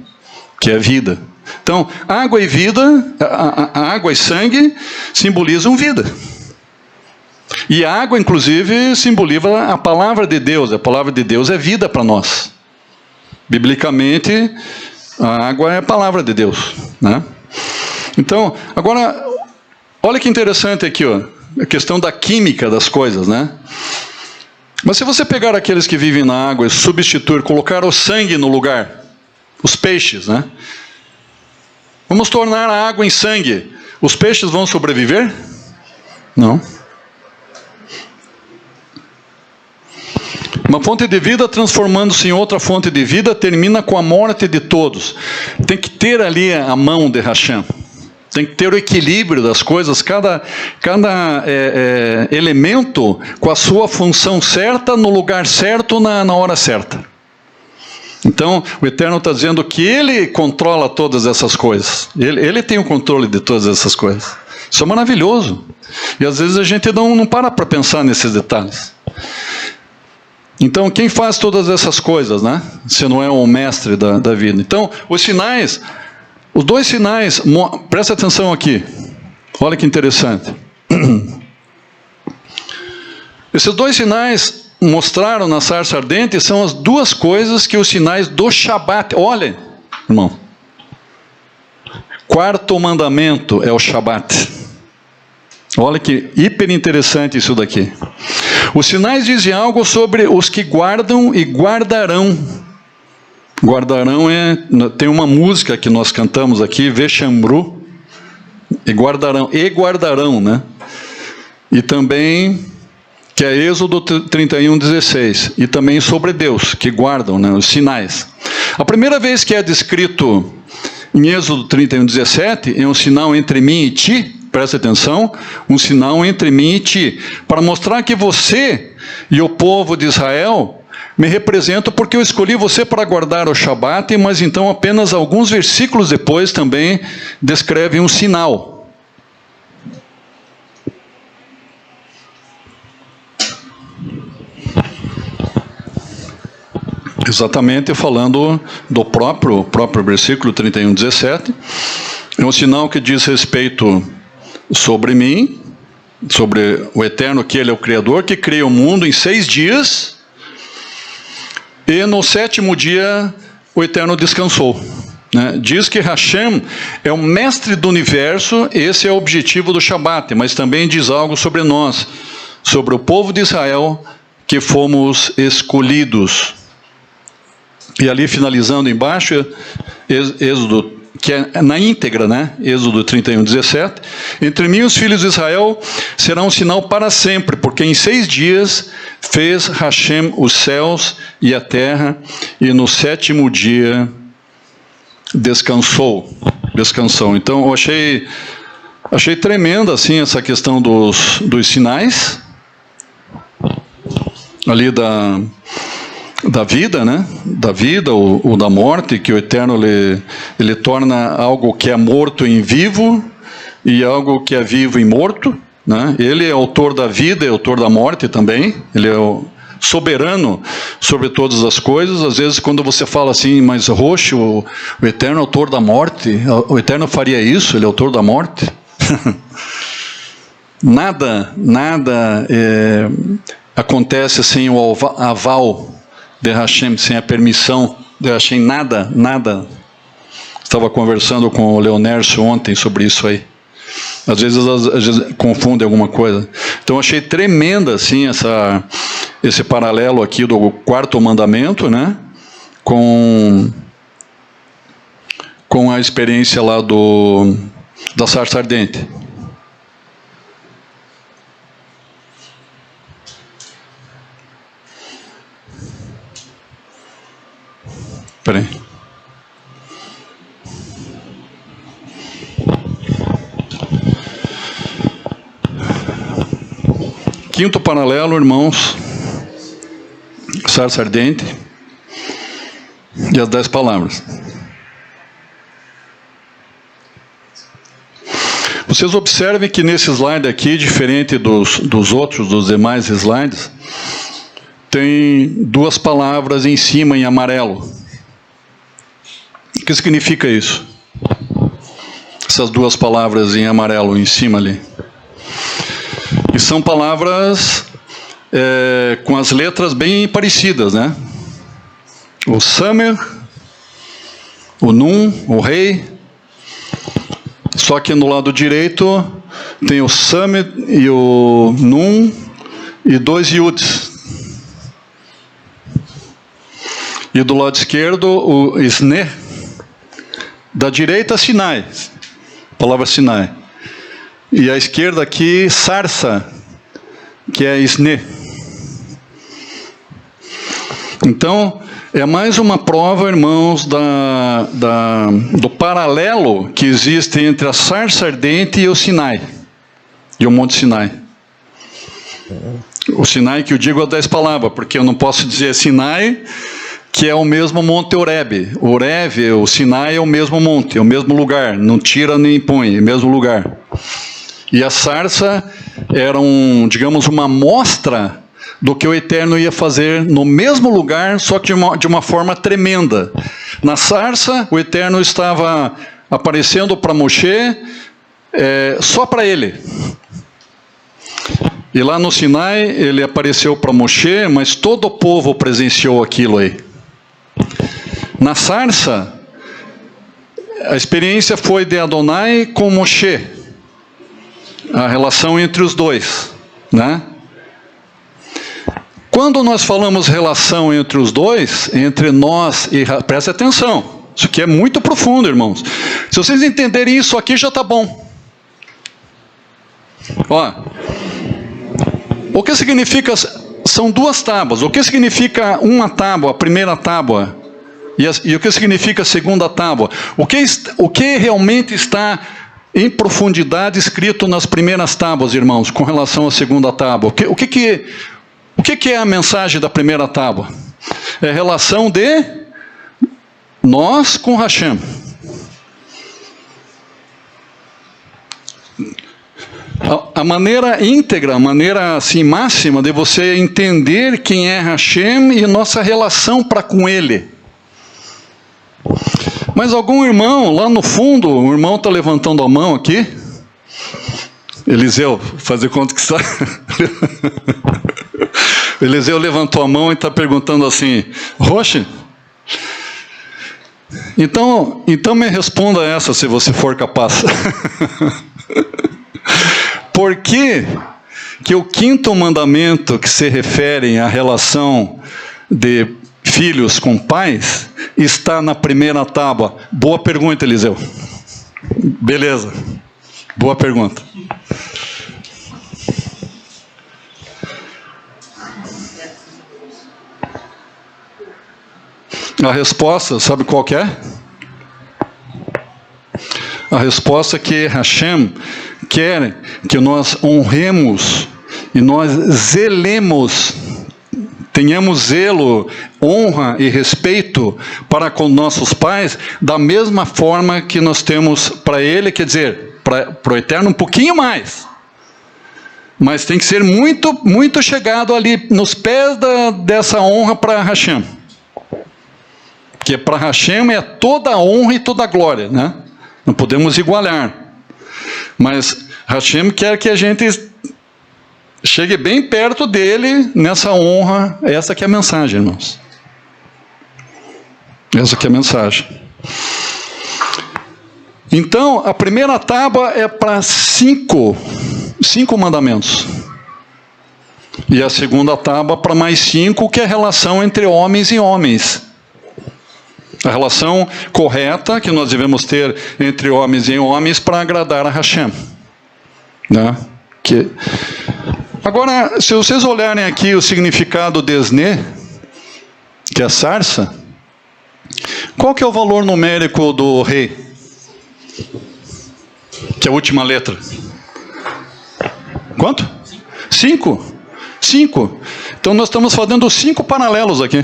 que é vida. Então, água e vida, a água e sangue simbolizam vida. E a água, inclusive, simboliza a palavra de Deus. A palavra de Deus é vida para nós. Biblicamente, a água é a palavra de Deus, né? Então, agora, olha que interessante aqui, ó, a questão da química das coisas, né? Mas se você pegar aqueles que vivem na água e substituir, colocar o sangue no lugar, os peixes, né? Vamos tornar a água em sangue. Os peixes vão sobreviver? Não. Uma fonte de vida transformando-se em outra fonte de vida termina com a morte de todos. Tem que ter ali a mão de Hashem. Tem que ter o equilíbrio das coisas, cada elemento com a sua função certa, no lugar certo, na hora certa. Então, o Eterno está dizendo que Ele controla todas essas coisas. Ele tem o controle de todas essas coisas. Isso é maravilhoso. E às vezes a gente não para pensar nesses detalhes. Então, quem faz todas essas coisas, né? Se não é o mestre da vida. Então, os sinais, os dois sinais, presta atenção aqui. Olha que interessante. Esses dois sinais mostraram na sarça ardente são as duas coisas que os sinais do Shabat. Olha, irmão. Quarto mandamento é o Shabat. Olha que hiper interessante isso daqui. Os sinais dizem algo sobre os que guardam e guardarão Guardarão tem uma música que nós cantamos aqui, Vexambru, e guardarão, né? E também, que é Êxodo 31:16, e também sobre Deus, que guardam, né, os sinais. A primeira vez que é descrito em Êxodo 31:17, é um sinal entre mim e ti, presta atenção, um sinal entre mim e ti, para mostrar que você e o povo de Israel me representam, porque eu escolhi você para guardar o Shabat, mas então apenas alguns versículos depois também descrevem um sinal. Exatamente falando do próprio versículo 31:17, é um sinal que diz respeito sobre mim, sobre o Eterno, que Ele é o Criador, que cria o mundo em 6 dias, e no 7º dia o Eterno descansou. Né? Diz que Hashem é o mestre do universo, esse é o objetivo do Shabat, mas também diz algo sobre nós, sobre o povo de Israel, que fomos escolhidos. E ali, finalizando embaixo, Êxodo, que é na íntegra, né? Êxodo 31:17. Entre mim e os filhos de Israel será um sinal para sempre, porque em 6 dias fez Hashem os céus e a terra, e no 7º dia descansou. Então, eu achei tremenda assim, essa questão dos sinais, ali da vida, né? Da vida ou da morte, que o Eterno ele torna algo que é morto em vivo e algo que é vivo em morto, né? Ele é autor da vida e autor da morte também. Ele é o soberano sobre todas as coisas. Às vezes, quando você fala assim, mas roxo, o Eterno é autor da morte, o Eterno faria isso, ele é autor da morte? Nada acontece sem o aval de Hashem, sem a permissão de Hashem, nada. Estava conversando com o Leonércio ontem sobre isso aí. Às vezes confunde alguma coisa. Então achei tremenda assim esse paralelo aqui do 4º mandamento, né? Com a experiência lá da sarça ardente. Espera aí. Quinto paralelo, irmãos, sarça ardente e as 10 palavras. Vocês observem que nesse slide aqui, diferente dos demais slides, tem 2 palavras em cima em amarelo. O que significa isso? Essas 2 palavras em amarelo em cima ali. E são palavras com as letras bem parecidas, né? O Samer, o Nun, o Rei. Só que no lado direito tem o Samer e o Nun e 2 Yuds. E do lado esquerdo o Isne. Da direita, Sinai. Palavra Sinai. E à esquerda aqui, sarça, que é Isne. Então, é mais uma prova, irmãos, do paralelo que existe entre a sarça ardente e o Sinai. E o Monte Sinai. O Sinai que eu digo é 10 palavras, porque eu não posso dizer Sinai, que é o mesmo monte Horebe. O Horebe, o Sinai é o mesmo monte, é o mesmo lugar, não tira nem põe, é o mesmo lugar. E a sarça era digamos, uma amostra do que o Eterno ia fazer no mesmo lugar, só que de uma forma tremenda. Na sarça, o Eterno estava aparecendo para Moshe, só para ele. E lá no Sinai, ele apareceu para Moshe, mas todo o povo presenciou aquilo aí. Na sarça, a experiência foi de Adonai com Moshe. A relação entre os dois, né? Quando nós falamos relação entre os dois, entre nós e... Presta atenção, isso aqui é muito profundo, irmãos. Se vocês entenderem isso aqui, já está bom. Ó, o que significa... São duas tábuas. O que significa uma tábua, a primeira tábua? E o que significa a segunda tábua? O que realmente está em profundidade escrito nas primeiras tábuas, irmãos, com relação à segunda tábua? O que é a mensagem da primeira tábua? É a relação de nós com Hashem. A maneira íntegra, a maneira assim, máxima de você entender quem é Hashem e nossa relação para com Ele. Mas algum irmão, lá no fundo, o irmão está levantando a mão aqui. Eliseu, fazer conta que está. Eliseu levantou a mão e está perguntando assim, Roche, então me responda essa, se você for capaz. Por que o quinto mandamento, que se refere à relação de filhos com pais, está na primeira tábua? Boa pergunta, Eliseu. Beleza. Boa pergunta. A resposta, sabe qual que é? A resposta é que Hashem quer que nós honremos e nós zelemos, tenhamos zelo, honra e respeito para com nossos pais, da mesma forma que nós temos para Ele, quer dizer, para o Eterno um pouquinho mais. Mas tem que ser muito, muito chegado ali nos pés dessa honra para Hashem. Porque para Hashem é toda a honra e toda a glória, né? Não podemos igualar. Mas Hashem quer que a gente chegue bem perto dele nessa honra. Essa que é a mensagem, irmãos. Essa que é a mensagem. Então, a primeira tábua é para cinco mandamentos. E a segunda tábua para mais 5, que é a relação entre homens e homens. A relação correta que nós devemos ter entre homens e homens para agradar a Hashem. Né? Agora, se vocês olharem aqui o significado de Esne, que é sarça, qual que é o valor numérico do rei? Que é a última letra. Quanto? 5. 5. Então nós estamos fazendo 5 paralelos aqui.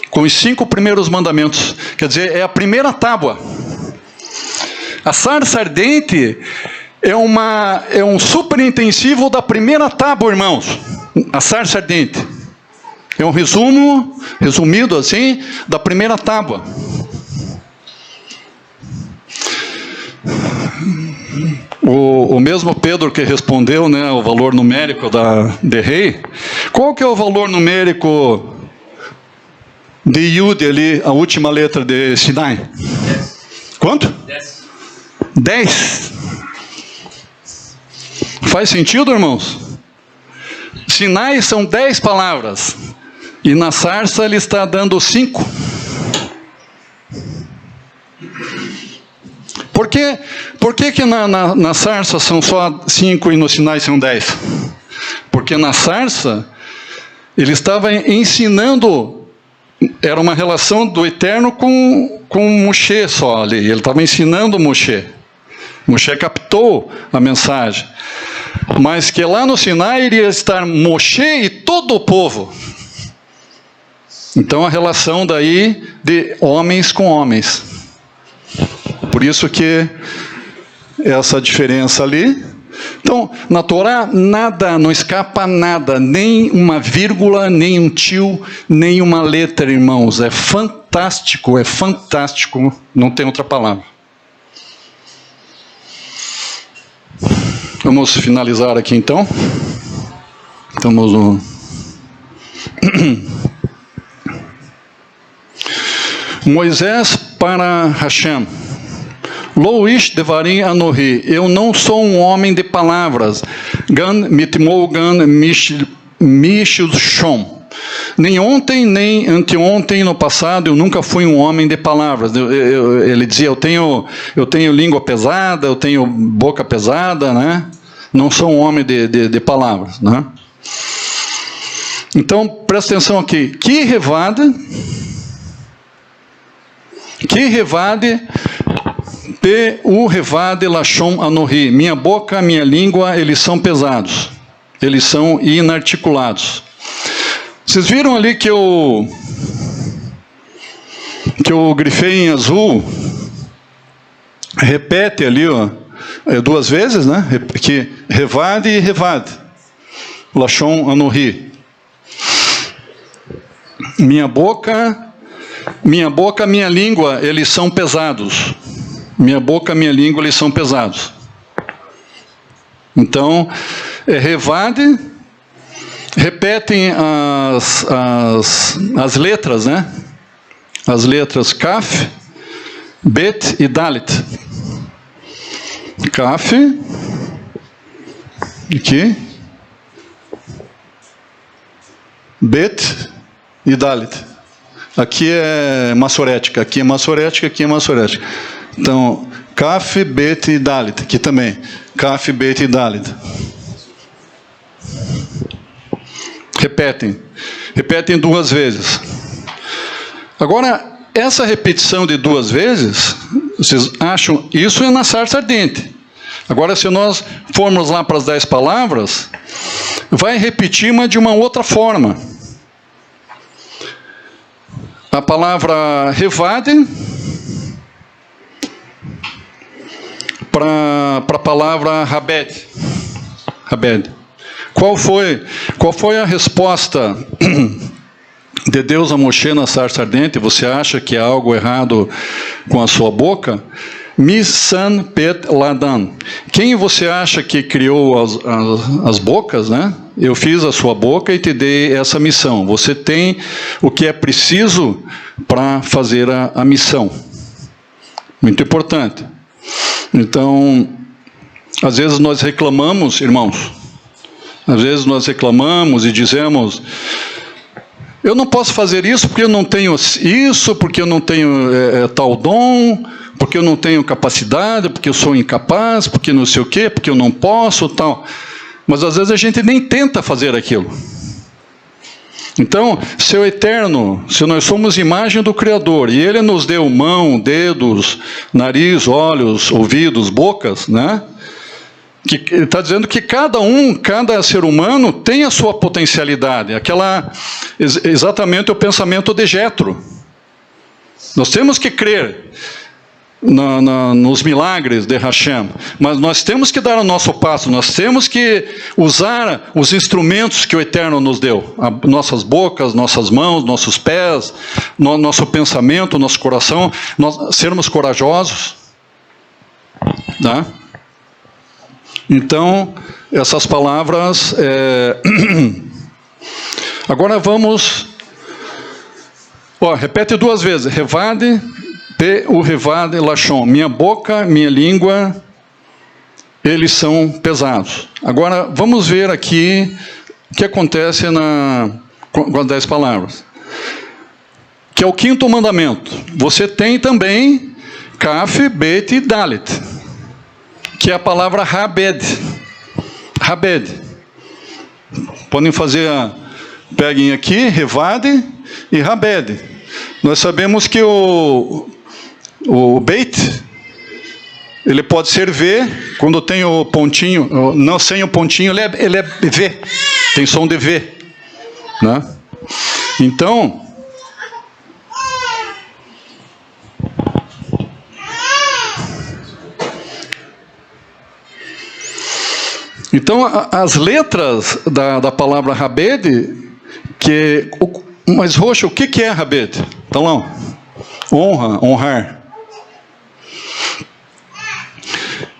Com os 5 primeiros mandamentos. Quer dizer, é a primeira tábua. A sarça ardente é um superintensivo da primeira tábua, irmãos. A sarça ardente. É um resumido assim, da primeira tábua. O mesmo Pedro que respondeu, né, o valor numérico de rei. Qual que é o valor numérico de Yud ali, a última letra de Sinai? 10. Quanto? 10. 10. Faz sentido, irmãos? Sinai são 10 palavras. E na sarça ele está dando 5. Por que na sarça são só 5 e no Sinai são 10? Porque na sarça ele estava ensinando. Era uma relação do Eterno com Moshe só ali. Ele estava ensinando Moshe. Moshe captou a mensagem. Mas que lá no Sinai iria estar Moshe e todo o povo. Então a relação daí de homens com homens. Por isso que essa diferença ali. Então, na Torá, nada, não escapa nada, nem uma vírgula, nem um tio, nem uma letra, irmãos. É fantástico, não tem outra palavra. Vamos finalizar aqui então. Estamos no... Moisés para Hashem. Lo ish devarim anohi. Eu não sou um homem de palavras. Gan mitmol gan Mishulshom. Nem ontem, nem anteontem, no passado, eu nunca fui um homem de palavras. Ele dizia, eu tenho língua pesada, eu tenho boca pesada, né? Não sou um homem de palavras, né? Então, presta atenção aqui. Que revade, u revade lashon anohi. Minha boca, minha língua, eles são pesados. Eles são inarticulados. Vocês viram ali que eu grifei em azul? Repete ali, ó, 2 vezes, né? Que revade e revade. Lashon anohi. Minha boca, minha língua, eles são pesados. Minha boca, minha língua, eles são pesados. Então, revade, repetem as letras, né? As letras Kaf, Bet e Dalit. Kaf, aqui, Bet e Dalit. Aqui é massorética, aqui é massorética, aqui é massorética. Então, Kaf, Bet e Dalit. Aqui também. Kaf, Bet e Dalit. Repetem 2 vezes. Agora, essa repetição de 2 vezes, vocês acham, isso é na sarça ardente. Agora, se nós formos lá para as 10 palavras, vai repetir, mas de uma outra forma. A palavra revade para a palavra rabed. Qual foi a resposta de Deus a Moshe na sarça ardente? Você acha que há algo errado com a sua boca? Misan pet ladan. Quem você acha que criou as bocas, né? Eu fiz a sua boca e te dei essa missão. Você tem o que é preciso para fazer a missão. Muito importante. Então, às vezes nós reclamamos, irmãos. Às vezes nós reclamamos e dizemos: eu não posso fazer isso porque eu não tenho isso, porque eu não tenho tal dom, porque eu não tenho capacidade, porque eu sou incapaz, porque não sei o quê, porque eu não posso, tal. Mas às vezes a gente nem tenta fazer aquilo. Então, se o Eterno, se nós somos imagem do Criador, e Ele nos deu mão, dedos, nariz, olhos, ouvidos, bocas, né? Que está dizendo que cada ser humano tem a sua potencialidade, exatamente o pensamento de Jetro. Nós temos que crer nos milagres de Hashem, mas nós temos que dar o nosso passo, nós temos que usar os instrumentos que o Eterno nos deu, nossas bocas, nossas mãos, nossos pés, nosso pensamento, nosso coração, sermos corajosos, tá? Então, essas palavras... Agora vamos... repete 2 vezes. Revade, u revade, lashon. Minha boca, minha língua, eles são pesados. Agora, vamos ver aqui o que acontece com as 10 palavras. Que é o 5º mandamento. Você tem também Kaf, Bet e Dalit, que é a palavra rabed. Podem fazer peguem aqui, revade e rabed. Nós sabemos que o beit, ele pode ser V, quando tem o pontinho, não sem o pontinho, ele é V, tem som de V, né? Então, as letras da palavra rabed, mas Roxa, o que é rabed? Então lá, honrar.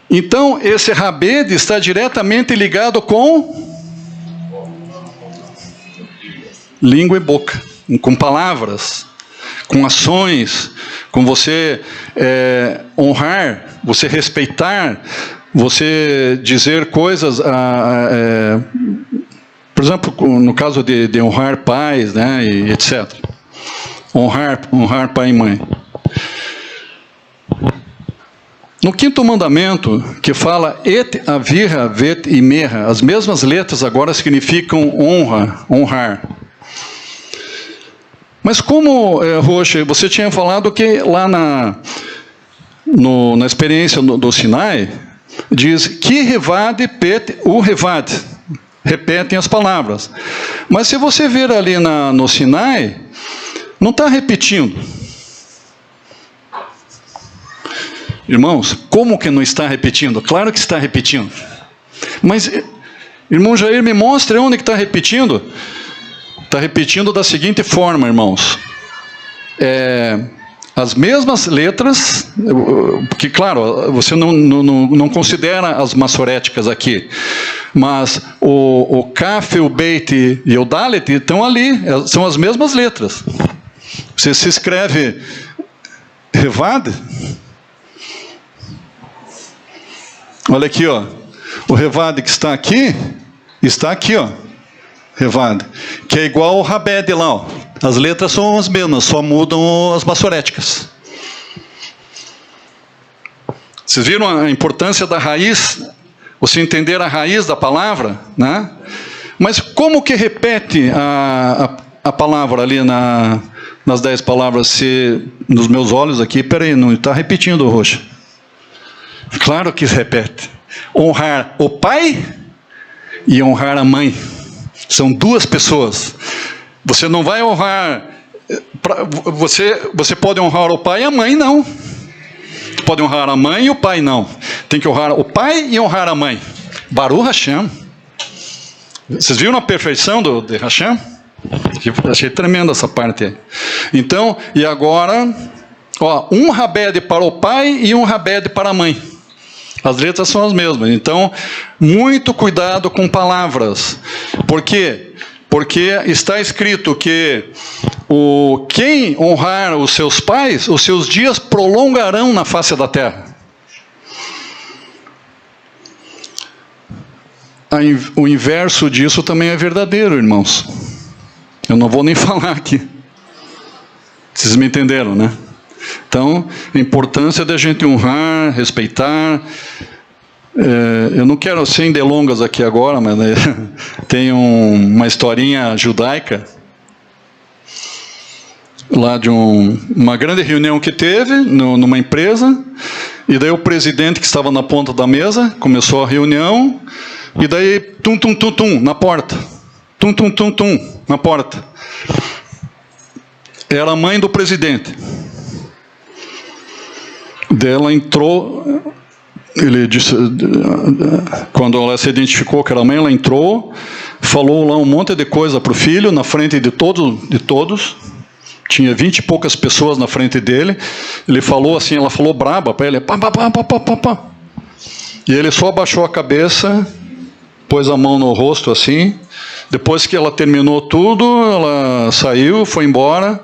Então, esse rabed está diretamente ligado com língua e boca, com palavras, com ações, com você honrar, você respeitar, você dizer coisas Por exemplo, no caso de honrar pais, né, e etc. Honrar pai e mãe. No quinto mandamento, que fala et avirra vet imerra, as mesmas letras agora significam honra, honrar. Mas como, Rocha, você tinha falado que lá na experiência do Sinai, diz que revad pet u revad, repetem as palavras. Mas se você ver ali no Sinai, não está repetindo. Irmãos, como que não está repetindo? Claro que está repetindo. Mas, irmão Jair, me mostre onde que está repetindo. Está repetindo da seguinte forma, irmãos. As mesmas letras, porque, claro, você não considera as massoréticas aqui, mas o Kaf, o Beit e o Dalet estão ali, são as mesmas letras. Você se escreve Revad. Olha aqui, ó. O Revad que está aqui, ó. Revad. Que é igual ao Rabed lá, ó. As letras são as mesmas, só mudam as massoréticas. Vocês viram a importância da raiz? Você entender a raiz da palavra, né? Mas como que repete a palavra ali nas 10 palavras? Se nos meus olhos aqui, peraí, não está repetindo, Rocha. Claro que repete. Honrar o pai e honrar a mãe. São duas pessoas. Você não vai honrar... Você pode honrar o pai e a mãe, não. Pode honrar a mãe e o pai, não. Tem que honrar o pai e honrar a mãe. Baruch Hashem. Vocês viram a perfeição de Hashem? Achei tremenda essa parte aí. Então, e agora... Ó, um Rabed para o pai e um Rabed para a mãe. As letras são as mesmas. Então, muito cuidado com palavras. Por quê? Porque está escrito que quem honrar os seus pais, os seus dias prolongarão na face da terra. O inverso disso também é verdadeiro, irmãos. Eu não vou nem falar aqui. Vocês me entenderam, né? Então, a importância da gente honrar, respeitar. Eu não quero sem delongas aqui agora, mas tem uma historinha judaica lá de uma grande reunião que teve numa empresa, e daí o presidente que estava na ponta da mesa começou a reunião, e daí tum tum tum tum na porta, tum tum tum tum na porta. Era a mãe do presidente. Ela entrou, ele disse, quando ela se identificou que era a mãe, ela entrou, falou lá um monte de coisa para o filho, na frente de todos, tinha 20 e poucas pessoas na frente dele, ele falou assim, ela falou braba para ele, pá, pá, pá, pá, pá, pá, pá. E ele só abaixou a cabeça, pôs a mão no rosto assim, depois que ela terminou tudo, ela saiu, foi embora,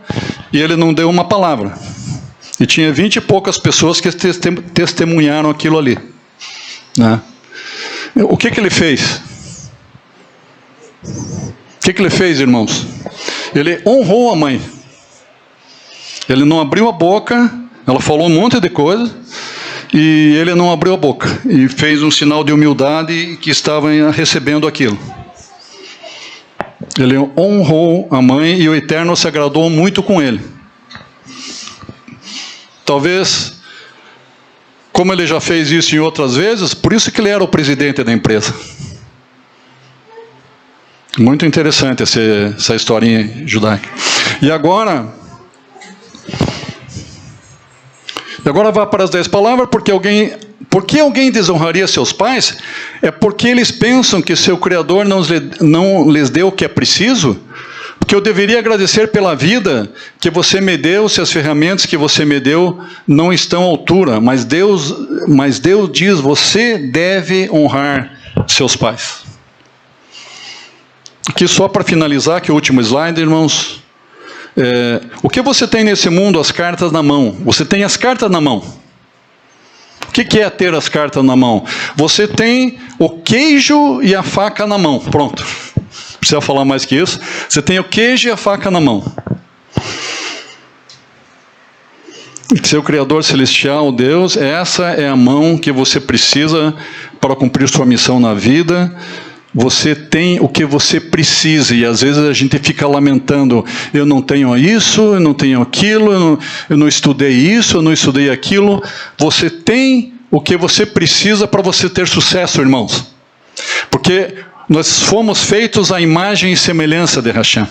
e ele não deu uma palavra. E tinha 20 e poucas pessoas que testemunharam aquilo ali, né? O que ele fez? O que ele fez, irmãos? Ele honrou a mãe. Ele não abriu a boca, ela falou um monte de coisa, e ele não abriu a boca. E fez um sinal de humildade que estava recebendo aquilo. Ele honrou a mãe e o Eterno se agradou muito com ele. Talvez, como ele já fez isso em outras vezes, por isso que ele era o presidente da empresa. Muito interessante essa historinha judaica. E agora vai para as 10 palavras, porque alguém desonraria seus pais? É porque eles pensam que seu Criador não lhes deu o que é preciso? Porque eu deveria agradecer pela vida que você me deu, se as ferramentas que você me deu não estão à altura. Mas Deus diz, você deve honrar seus pais. Aqui só para finalizar, que é o último slide, irmãos. O que você tem nesse mundo? As cartas na mão. Você tem as cartas na mão. O que é ter as cartas na mão? Você tem o queijo e a faca na mão. Pronto. precisa falar mais que isso. Você tem o queijo e a faca na mão. Seu Criador Celestial, Deus, essa é a mão que você precisa para cumprir sua missão na vida. Você tem o que você precisa, e às vezes a gente fica lamentando, eu não tenho isso, eu não tenho aquilo, eu não estudei isso, eu não estudei aquilo. Você tem o que você precisa para você ter sucesso, irmãos. Porque nós fomos feitos à imagem e semelhança de Hashem.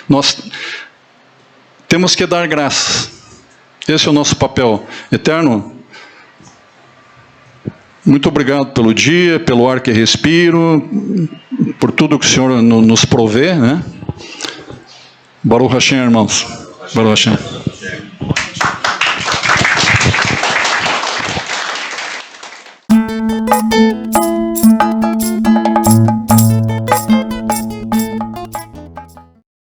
Nós temos que dar graças. Esse é o nosso papel. Eterno, muito obrigado pelo dia, pelo ar que respiro, por tudo que o Senhor nos provê, né? Baruch Hashem, irmãos. Baruch Hashem.